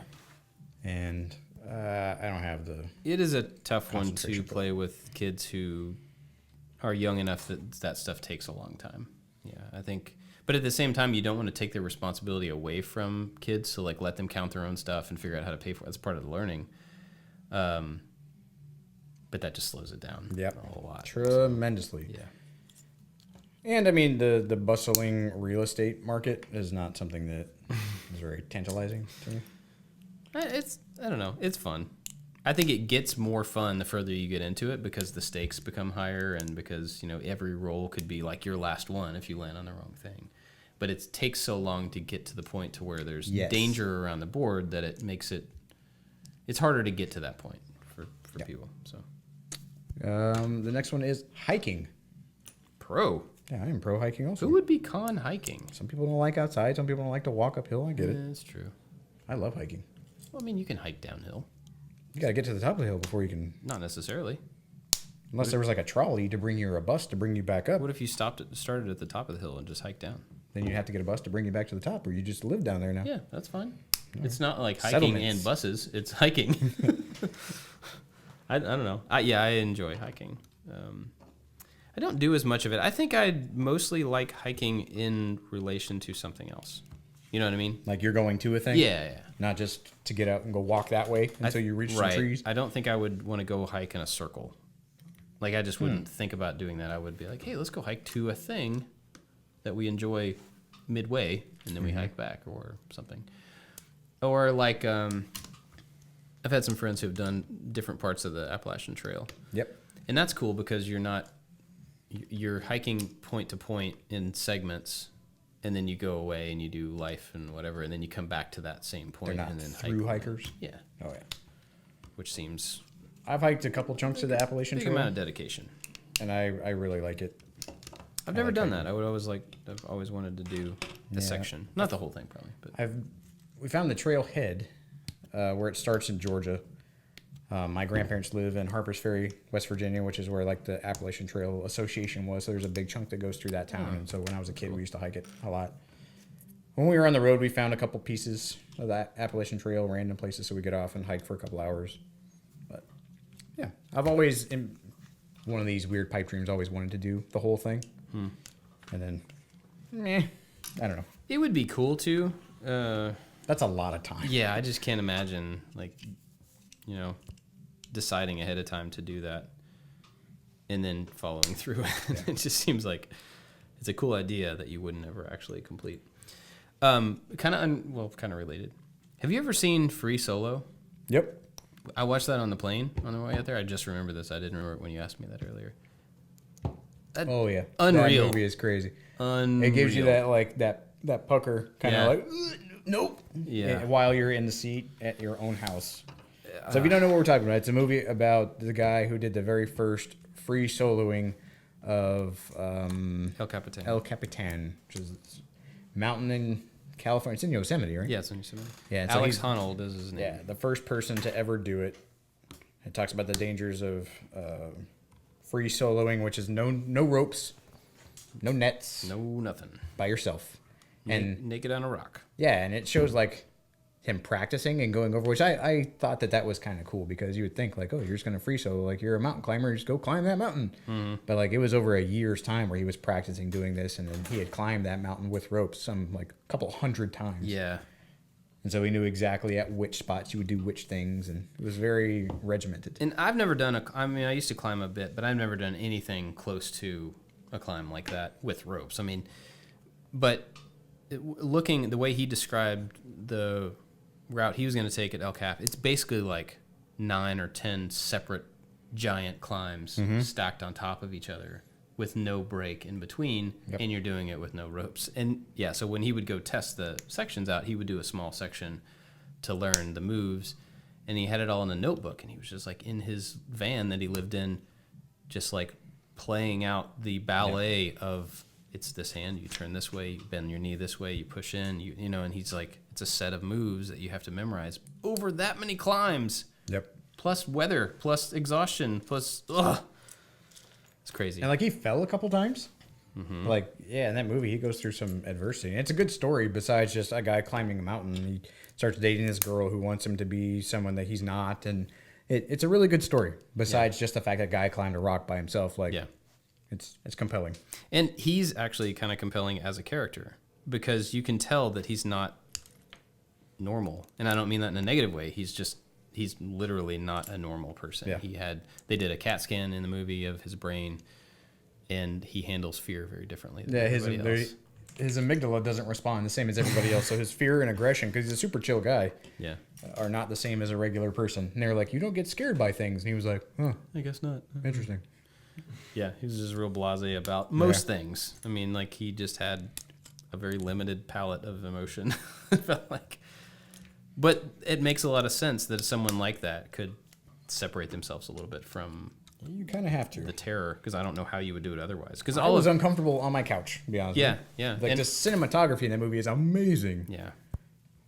And I don't have the... It is a tough one to play with kids who are young enough that stuff takes a long time. Yeah, I think... But at the same time, you don't want to take their responsibility away from kids, so let them count their own stuff and figure out how to pay for it. That's part of the learning. But that just slows it down a whole lot. Tremendously. So, yeah. And I mean, the bustling real estate market is not something that is very tantalizing to me. I don't know. It's fun. I think it gets more fun the further you get into it because the stakes become higher and because, every roll could be your last one if you land on the wrong thing. But it takes so long to get to the point to where there's danger around the board that it makes it's harder to get to that point for people. So, the next one is hiking. Pro. Yeah, I am pro hiking also. Who would be con hiking? Some people don't like outside. Some people don't like to walk uphill. I get it. That's true. I love hiking. Well, I mean, you can hike downhill. You got to get to the top of the hill before you can. Not necessarily. Unless there was like a trolley to bring you or a bus to bring you back up. What if you started at the top of the hill and just hiked down? Then you'd have to get a bus to bring you back to the top, or you just live down there now. Yeah, that's fine. It's not like hiking and buses. It's hiking. I don't know. I enjoy hiking. I don't do as much of it. I think I mostly like hiking in relation to something else. You know what I mean? Like you're going to a thing? Yeah. Not just to get out and go walk that way until you reach some trees? I don't think I would want to go hike in a circle. Like, I just wouldn't think about doing that. I would be like, hey, let's go hike to a thing that we enjoy midway, and then we hike back or something. Or, like, I've had some friends who have done different parts of the Appalachian Trail. Yep. And that's cool because you're hiking point to point in segments, and then you go away and you do life and whatever, and then you come back to that same point. They're not and then through hikers? Yeah. Oh, yeah. Which seems... I've hiked a couple chunks of the Appalachian big Trail. amount of dedication. And I really like it. I've never done that. I've always wanted to do a section. Not the whole thing, probably. But We found the trailhead where it starts in Georgia. My grandparents live in Harpers Ferry, West Virginia, which is where like the Appalachian Trail Association was. So there's a big chunk that goes through that town. And so when I was a kid, we used to hike it a lot. When we were on the road, we found a couple pieces of that Appalachian Trail, random places, so we get off and hike for a couple hours. But yeah, I've always, in one of these weird pipe dreams, always wanted to do the whole thing. And then, I don't know. it would be cool to. That's a lot of time. Yeah, I just can't imagine, like, deciding ahead of time to do that and then following through. It just seems like it's a cool idea that you wouldn't ever actually complete. Kind of related. Have you ever seen Free Solo? Yep. I watched that on the plane on the way out there. I just remember this. I didn't remember it when you asked me that earlier. Oh yeah, Unreal. That movie is crazy. Unreal. It gives you that pucker kind of like nope. Yeah. While you're in the seat at your own house. So if you don't know what we're talking about, it's a movie about the guy who did the very first free soloing of El Capitan. El Capitan, which is mountain in California. It's in Yosemite, right? Yeah, it's in Yosemite. Yeah, and Alex so Honnold is his name. Yeah, the first person to ever do it. It talks about the dangers of free soloing, which is no ropes, no nets, No, nothing. by yourself. And Naked on a rock. yeah, and it shows like him practicing and going over, which I thought that was kind of cool because you would think like, oh, you're just going to free solo, like you're a mountain climber, just go climb that mountain. But like it was over a year's time where he was practicing doing this, and then he had climbed that mountain with ropes some like a couple hundred times. Yeah. And so he knew exactly at which spots you would do which things, and it was very regimented. And I've never done I used to climb a bit, but I've never done anything close to a climb like that with ropes. I mean, but looking the way he described the route he was going to take at El Cap, it's basically like 9 or 10 separate giant climbs stacked on top of each other with no break in between, and you're doing it with no ropes. And yeah, so when he would go test the sections out, he would do a small section to learn the moves, and he had it all in a notebook, and he was just like in his van that he lived in, just like playing out the ballet of it's this hand, you turn this way, you bend your knee this way, you push in, you know, and he's like, it's a set of moves that you have to memorize over that many climbs. Yep. Plus weather, plus exhaustion, plus it's crazy. And like he fell a couple times. Like, yeah, in that movie, he goes through some adversity. And it's a good story besides just a guy climbing a mountain. He starts dating this girl who wants him to be someone that he's not. And it's a really good story besides just the fact that guy climbed a rock by himself. Like, it's compelling. And he's actually kind of compelling as a character because you can tell that he's not normal. And I don't mean that in a negative way. He's literally not a normal person. Yeah. They did a CAT scan in the movie of his brain, and he handles fear very differently than everybody else. His amygdala doesn't respond the same as everybody else. So his fear and aggression, because he's a super chill guy, are not the same as a regular person. And they're like, you don't get scared by things. And he was like, huh, I guess not. interesting. Yeah, he was just real blasé about most things. I mean, like he just had a very limited palette of emotion. It felt like. But it makes a lot of sense that someone like that could separate themselves a little bit from You kind of have to. the terror, because I don't know how you would do it otherwise. Because I was uncomfortable on my couch, to be honest with you. Yeah. Like, the cinematography in that movie is amazing. Yeah.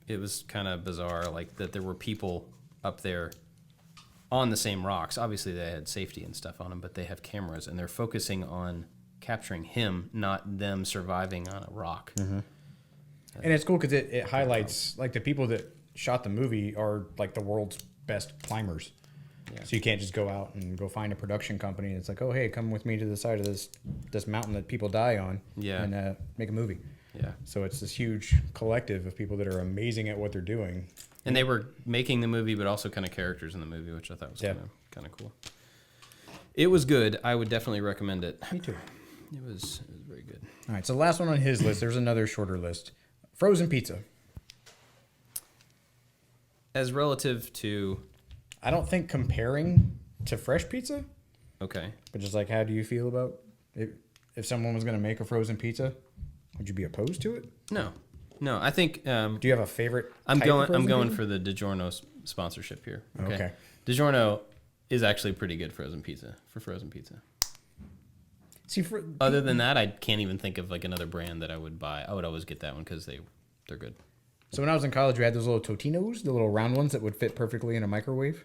It was kind of bizarre, like that there were people up there on the same rocks. Obviously, they had safety and stuff on them, but they have cameras, and they're focusing on capturing him, not them surviving on a rock. Mm-hmm. And it's cool because it highlights, like, the people that shot the movie are, like, the world's best climbers. Yeah. So you can't just go out and go find a production company. And it's like, oh, hey, come with me to the side of this mountain that people die on and make a movie. Yeah. So it's this huge collective of people that are amazing at what they're doing. And they were making the movie, but also kind of characters in the movie, which I thought was kind of cool. It was good. I would definitely recommend it. Me too. It was very good. All right, so the last one on his list, there's another shorter list. Frozen pizza. As relative to... I don't think comparing to fresh pizza. Okay. But just like, how do you feel about if someone was going to make a frozen pizza? Would you be opposed to it? No, I think. Do you have a favorite? I'm going pizza? for the DiGiorno sponsorship here. Okay. DiGiorno is actually pretty good frozen pizza. See, other than that, I can't even think of like another brand that I would buy. I would always get that one because they're good. So when I was in college, we had those little Totinos, the little round ones that would fit perfectly in a microwave.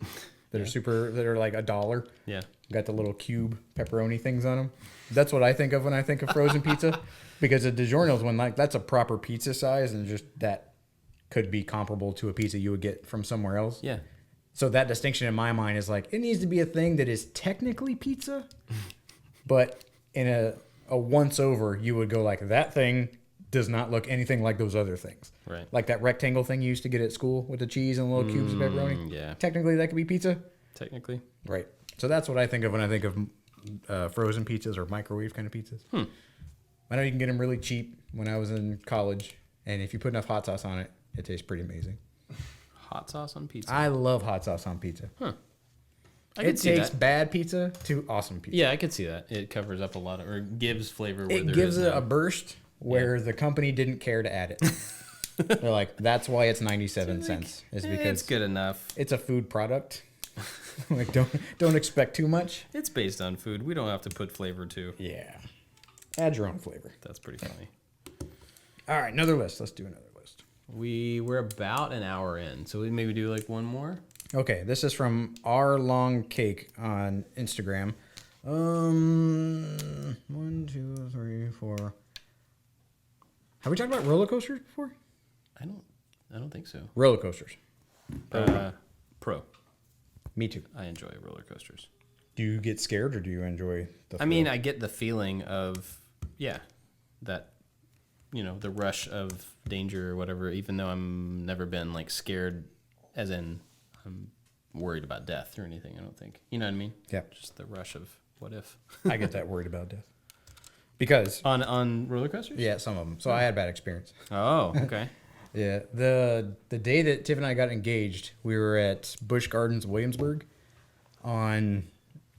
That are like $1. Yeah. Got the little cube pepperoni things on them. That's what I think of when I think of frozen pizza. Because a DiGiorno's one, like, that's a proper pizza size, and just that could be comparable to a pizza you would get from somewhere else. Yeah. So that distinction in my mind is like, it needs to be a thing that is technically pizza, but in a once over, you would go like, that thing does not look anything like those other things. Right. Like that rectangle thing you used to get at school with the cheese and little cubes of pepperoni. Yeah. Technically, that could be pizza. Technically. Right. So that's what I think of when I think of frozen pizzas or microwave kind of pizzas. I know you can get them really cheap when I was in college. And if you put enough hot sauce on it, it tastes pretty amazing. Hot sauce on pizza? I love hot sauce on pizza. Huh. It takes bad pizza to awesome pizza. Yeah, I could see that. It covers up a lot of, or gives flavor where it gives it a burst where the company didn't care to add it. They're like, that's why it's 97 cents. Is because it's good enough. It's a food product. Like, don't expect too much. It's based on food. We don't have to put flavor to. Yeah. Add your own flavor. That's pretty funny. All right, another list. Let's do another list. We're about an hour in, so we maybe do like one more. Okay, this is from R Long Cake on Instagram. 1, 2, 3, 4. Have we talked about roller coasters before? I don't think so. Roller coasters. Pro. Me too. I enjoy roller coasters. Do you get scared or do you enjoy the I mean, I get the feeling of, that, the rush of danger or whatever, even though I'm never been like scared as in I'm worried about death or anything, I don't think. You know what I mean? Yeah. Just the rush of what if. I get that worried about death. Because on roller coasters? Yeah, some of them. So I had a bad experience. Oh, okay. Yeah. The day that Tiff and I got engaged, we were at Busch Gardens, Williamsburg on,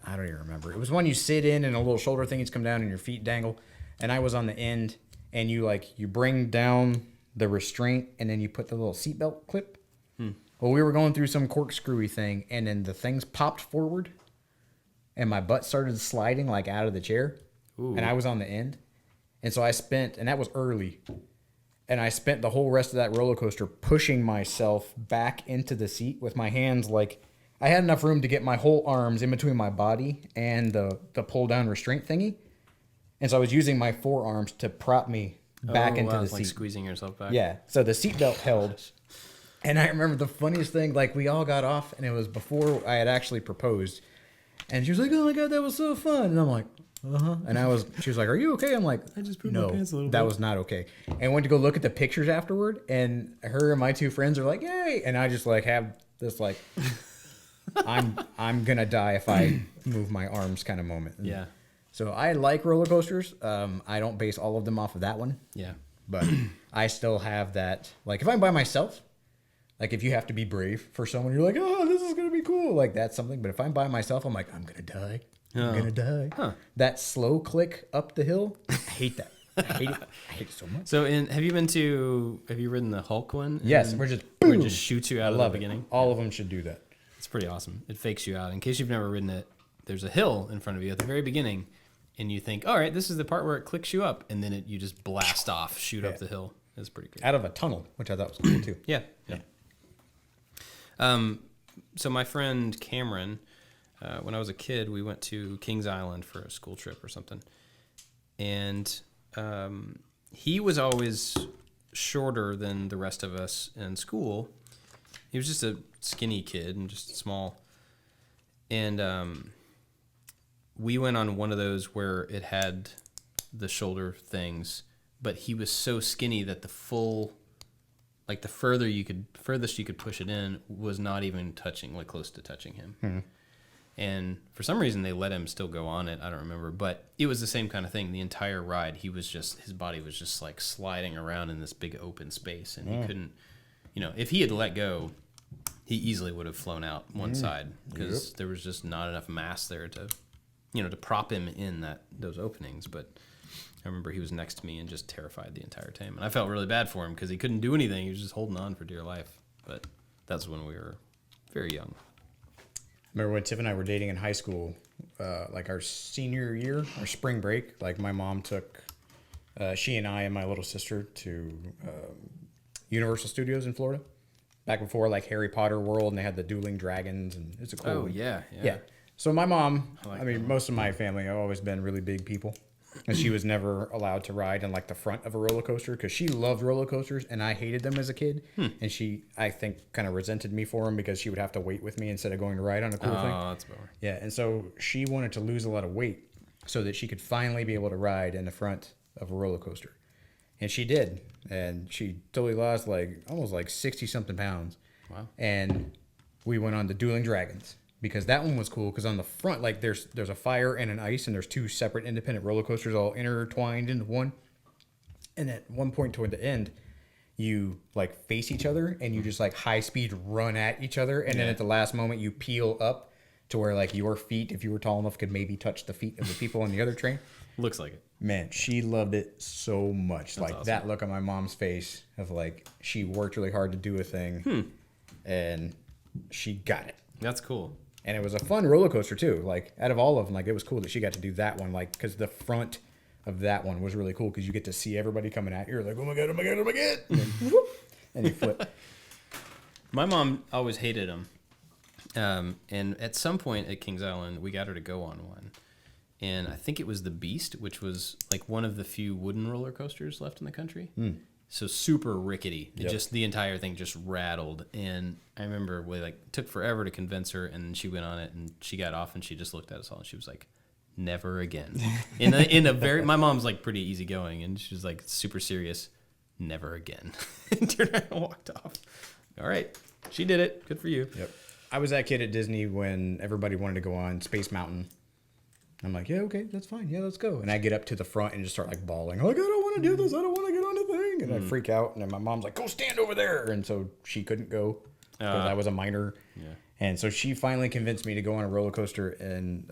I don't even remember. It was one you sit in and a little shoulder thingies come down and your feet dangle. And I was on the end and you bring down the restraint and then you put the little seatbelt clip. Well, we were going through some corkscrewy thing and then the things popped forward and my butt started sliding like out of the chair. Ooh. And I was on the end. And so and that was early. And I spent the whole rest of that roller coaster pushing myself back into the seat with my hands I had enough room to get my whole arms in between my body and the pull down restraint thingy. And so I was using my forearms to prop me back into the seat. Like squeezing yourself back. Yeah. So the seatbelt held. And I remember the funniest thing, we all got off and it was before I had actually proposed. And she was like, oh my God, that was so fun. And I'm like, uh-huh. And she was like, are you okay? I'm like, I just pooped my pants a little bit. That was not okay. And went to go look at the pictures afterward and her and my two friends are like, yay. And I just have this I'm gonna die if I move my arms kind of moment. Yeah. So I like roller coasters. I don't base all of them off of that one. Yeah. But I still have that. If I'm by myself, if you have to be brave for someone, you're like, oh, this is gonna be cool. That's something. But if I'm by myself, I'm like, I'm gonna die. I'm gonna die. Huh. That slow click up the hill, I hate that. I hate it. I hate it so much. So have you ridden the Hulk one? Yes, where it just shoots you out of the beginning. All of them should do that. It's pretty awesome. It fakes you out. In case you've never ridden it, there's a hill in front of you at the very beginning, and you think, all right, this is the part where it clicks you up, and then you just blast off, shoot up the hill. It's pretty good. Out of a tunnel, which I thought was cool too. Yeah. So my friend Cameron, when I was a kid, we went to Kings Island for a school trip or something. And he was always shorter than the rest of us in school. He was just a skinny kid and just small. And we went on one of those where it had the shoulder things, but he was so skinny that the full, like the furthest you could push it in was not even touching, like close to touching him. Mm-hmm. And for some reason they let him still go on it. I don't remember, but it was the same kind of thing. The entire ride, his body was just like sliding around in this big open space, and he couldn't, if he had let go, he easily would have flown out one side because there was just not enough mass there to prop him in those openings. But I remember he was next to me and just terrified the entire time. And I felt really bad for him because he couldn't do anything. He was just holding on for dear life. But that's when we were very young. Remember when Tiff and I were dating in high school, like our senior year, our spring break, like my mom took she and I and my little sister to Universal Studios in Florida. Back before like Harry Potter World, and they had the dueling dragons, and it's a cool. Oh yeah. So my mom, most of my family have always been really big people, and she was never allowed to ride in like the front of a roller coaster because she loved roller coasters, and I hated them as a kid. And she, I think, kind of resented me for them because she would have to wait with me instead of going to ride on a cool thing. Oh, that's a bummer. Yeah, and so she wanted to lose a lot of weight so that she could finally be able to ride in the front of a roller coaster. And she did. And she totally lost almost 60-something pounds. Wow. And we went on the Dueling Dragons because that one was cool because on the front, like there's a fire and an ice, and there's two separate independent roller coasters all intertwined into one. And at one point toward the end, you like face each other and you just like high speed run at each other. And then at the last moment you peel up to where like your feet, if you were tall enough, could maybe touch the feet of the people on the other train. Looks like it. Man, she loved it so much. That's like awesome. That look on my mom's face of like she worked really hard to do a thing and she got it. That's cool. And it was a fun roller coaster too. Like out of all of them, like it was cool that she got to do that one. Like because the front of that one was really cool because you get to see everybody coming at you. You're like, oh my god, oh my god, oh my god, and, then, whoop, and you flip. My mom always hated them. And at some point at Kings Island, we got her to go on one. And I think it was the Beast, which was like one of the few wooden roller coasters left in the country. So super rickety. It just the entire thing just rattled. And I remember it took forever to convince her, and she went on it and she got off and she just looked at us all and she was like, never again. My mom's like pretty easygoing and she's like super serious. Never again. And turned around and walked off. All right. She did it. Good for you. Yep. I was that kid at Disney when everybody wanted to go on Space Mountain. I'm like, yeah, okay, that's fine. Yeah, let's go. And I get up to the front and just start like bawling. Like, I don't want to do this. I don't want to get on the thing. And I freak out. And then my mom's like, go stand over there. And so she couldn't go because I was a minor. Yeah. And so she finally convinced me to go on a roller coaster in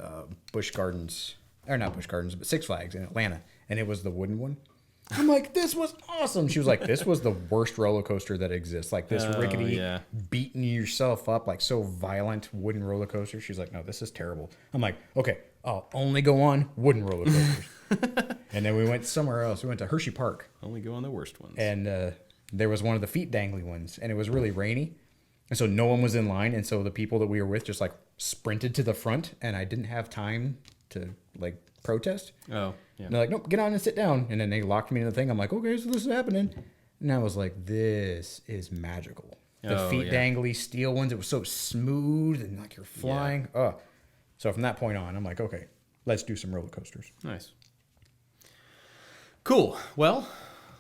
Busch Gardens. Or not Busch Gardens, but Six Flags in Atlanta. And it was the wooden one. I'm like, this was awesome. She was like, this was the worst roller coaster that exists. Like this rickety, beating yourself up, like so violent wooden roller coaster. She's like, no, this is terrible. I'm like, okay, I'll only go on wooden roller coasters. And then we went somewhere else. We went to Hershey Park. Only go on the worst ones. And there was one of the feet dangly ones. And it was really rainy. And so no one was in line. And so the people that we were with just like sprinted to the front. And I didn't have time to like protest. Oh, yeah. And they're like, nope, get on and sit down. And then they locked me in the thing. I'm like, okay, so this is happening. And I was like, this is magical. The feet dangly steel ones, it was so smooth and like you're flying. Yeah. So from that point on, I'm like, okay, let's do some roller coasters. Nice. Cool. Well,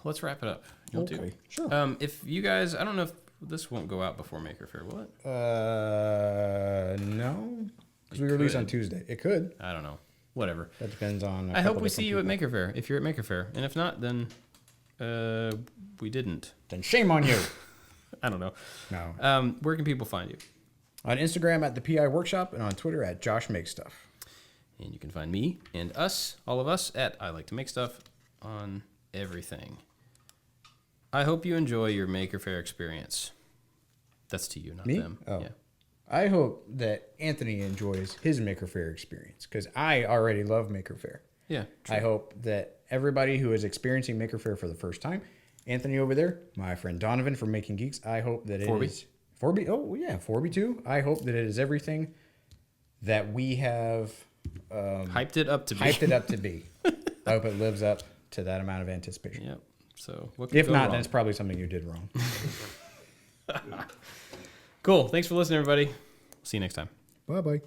let's wrap it up. Okay, sure. If you guys, I don't know if this won't go out before Maker Faire, will it? No. Because we release on Tuesday. It could. I don't know. Whatever. That depends on. I hope we see you at Maker Faire. If you're at Maker Faire, and if not, then we didn't. Then shame on you. I don't know. No. Where can people find you? On Instagram at the PI Workshop and on Twitter at Josh Makes Stuff. And you can find me and us, all of us, at I Like to Make Stuff on everything. I hope you enjoy your Maker Faire experience. That's to you, not me? them. Oh. Yeah. I hope that Anthony enjoys his Maker Faire experience because I already love Maker Faire. Yeah. True. I hope that everybody who is experiencing Maker Faire for the first time, Anthony over there, my friend Donovan from Making Geeks, I hope that it is 4B. Oh yeah, 4B2. I hope that it is everything that we have Hyped it up to be. hyped it up to be. I hope it lives up to that amount of anticipation. Yep. So what could If go not, wrong? then it's probably something you did wrong. Cool. Thanks for listening, everybody. See you next time. Bye bye.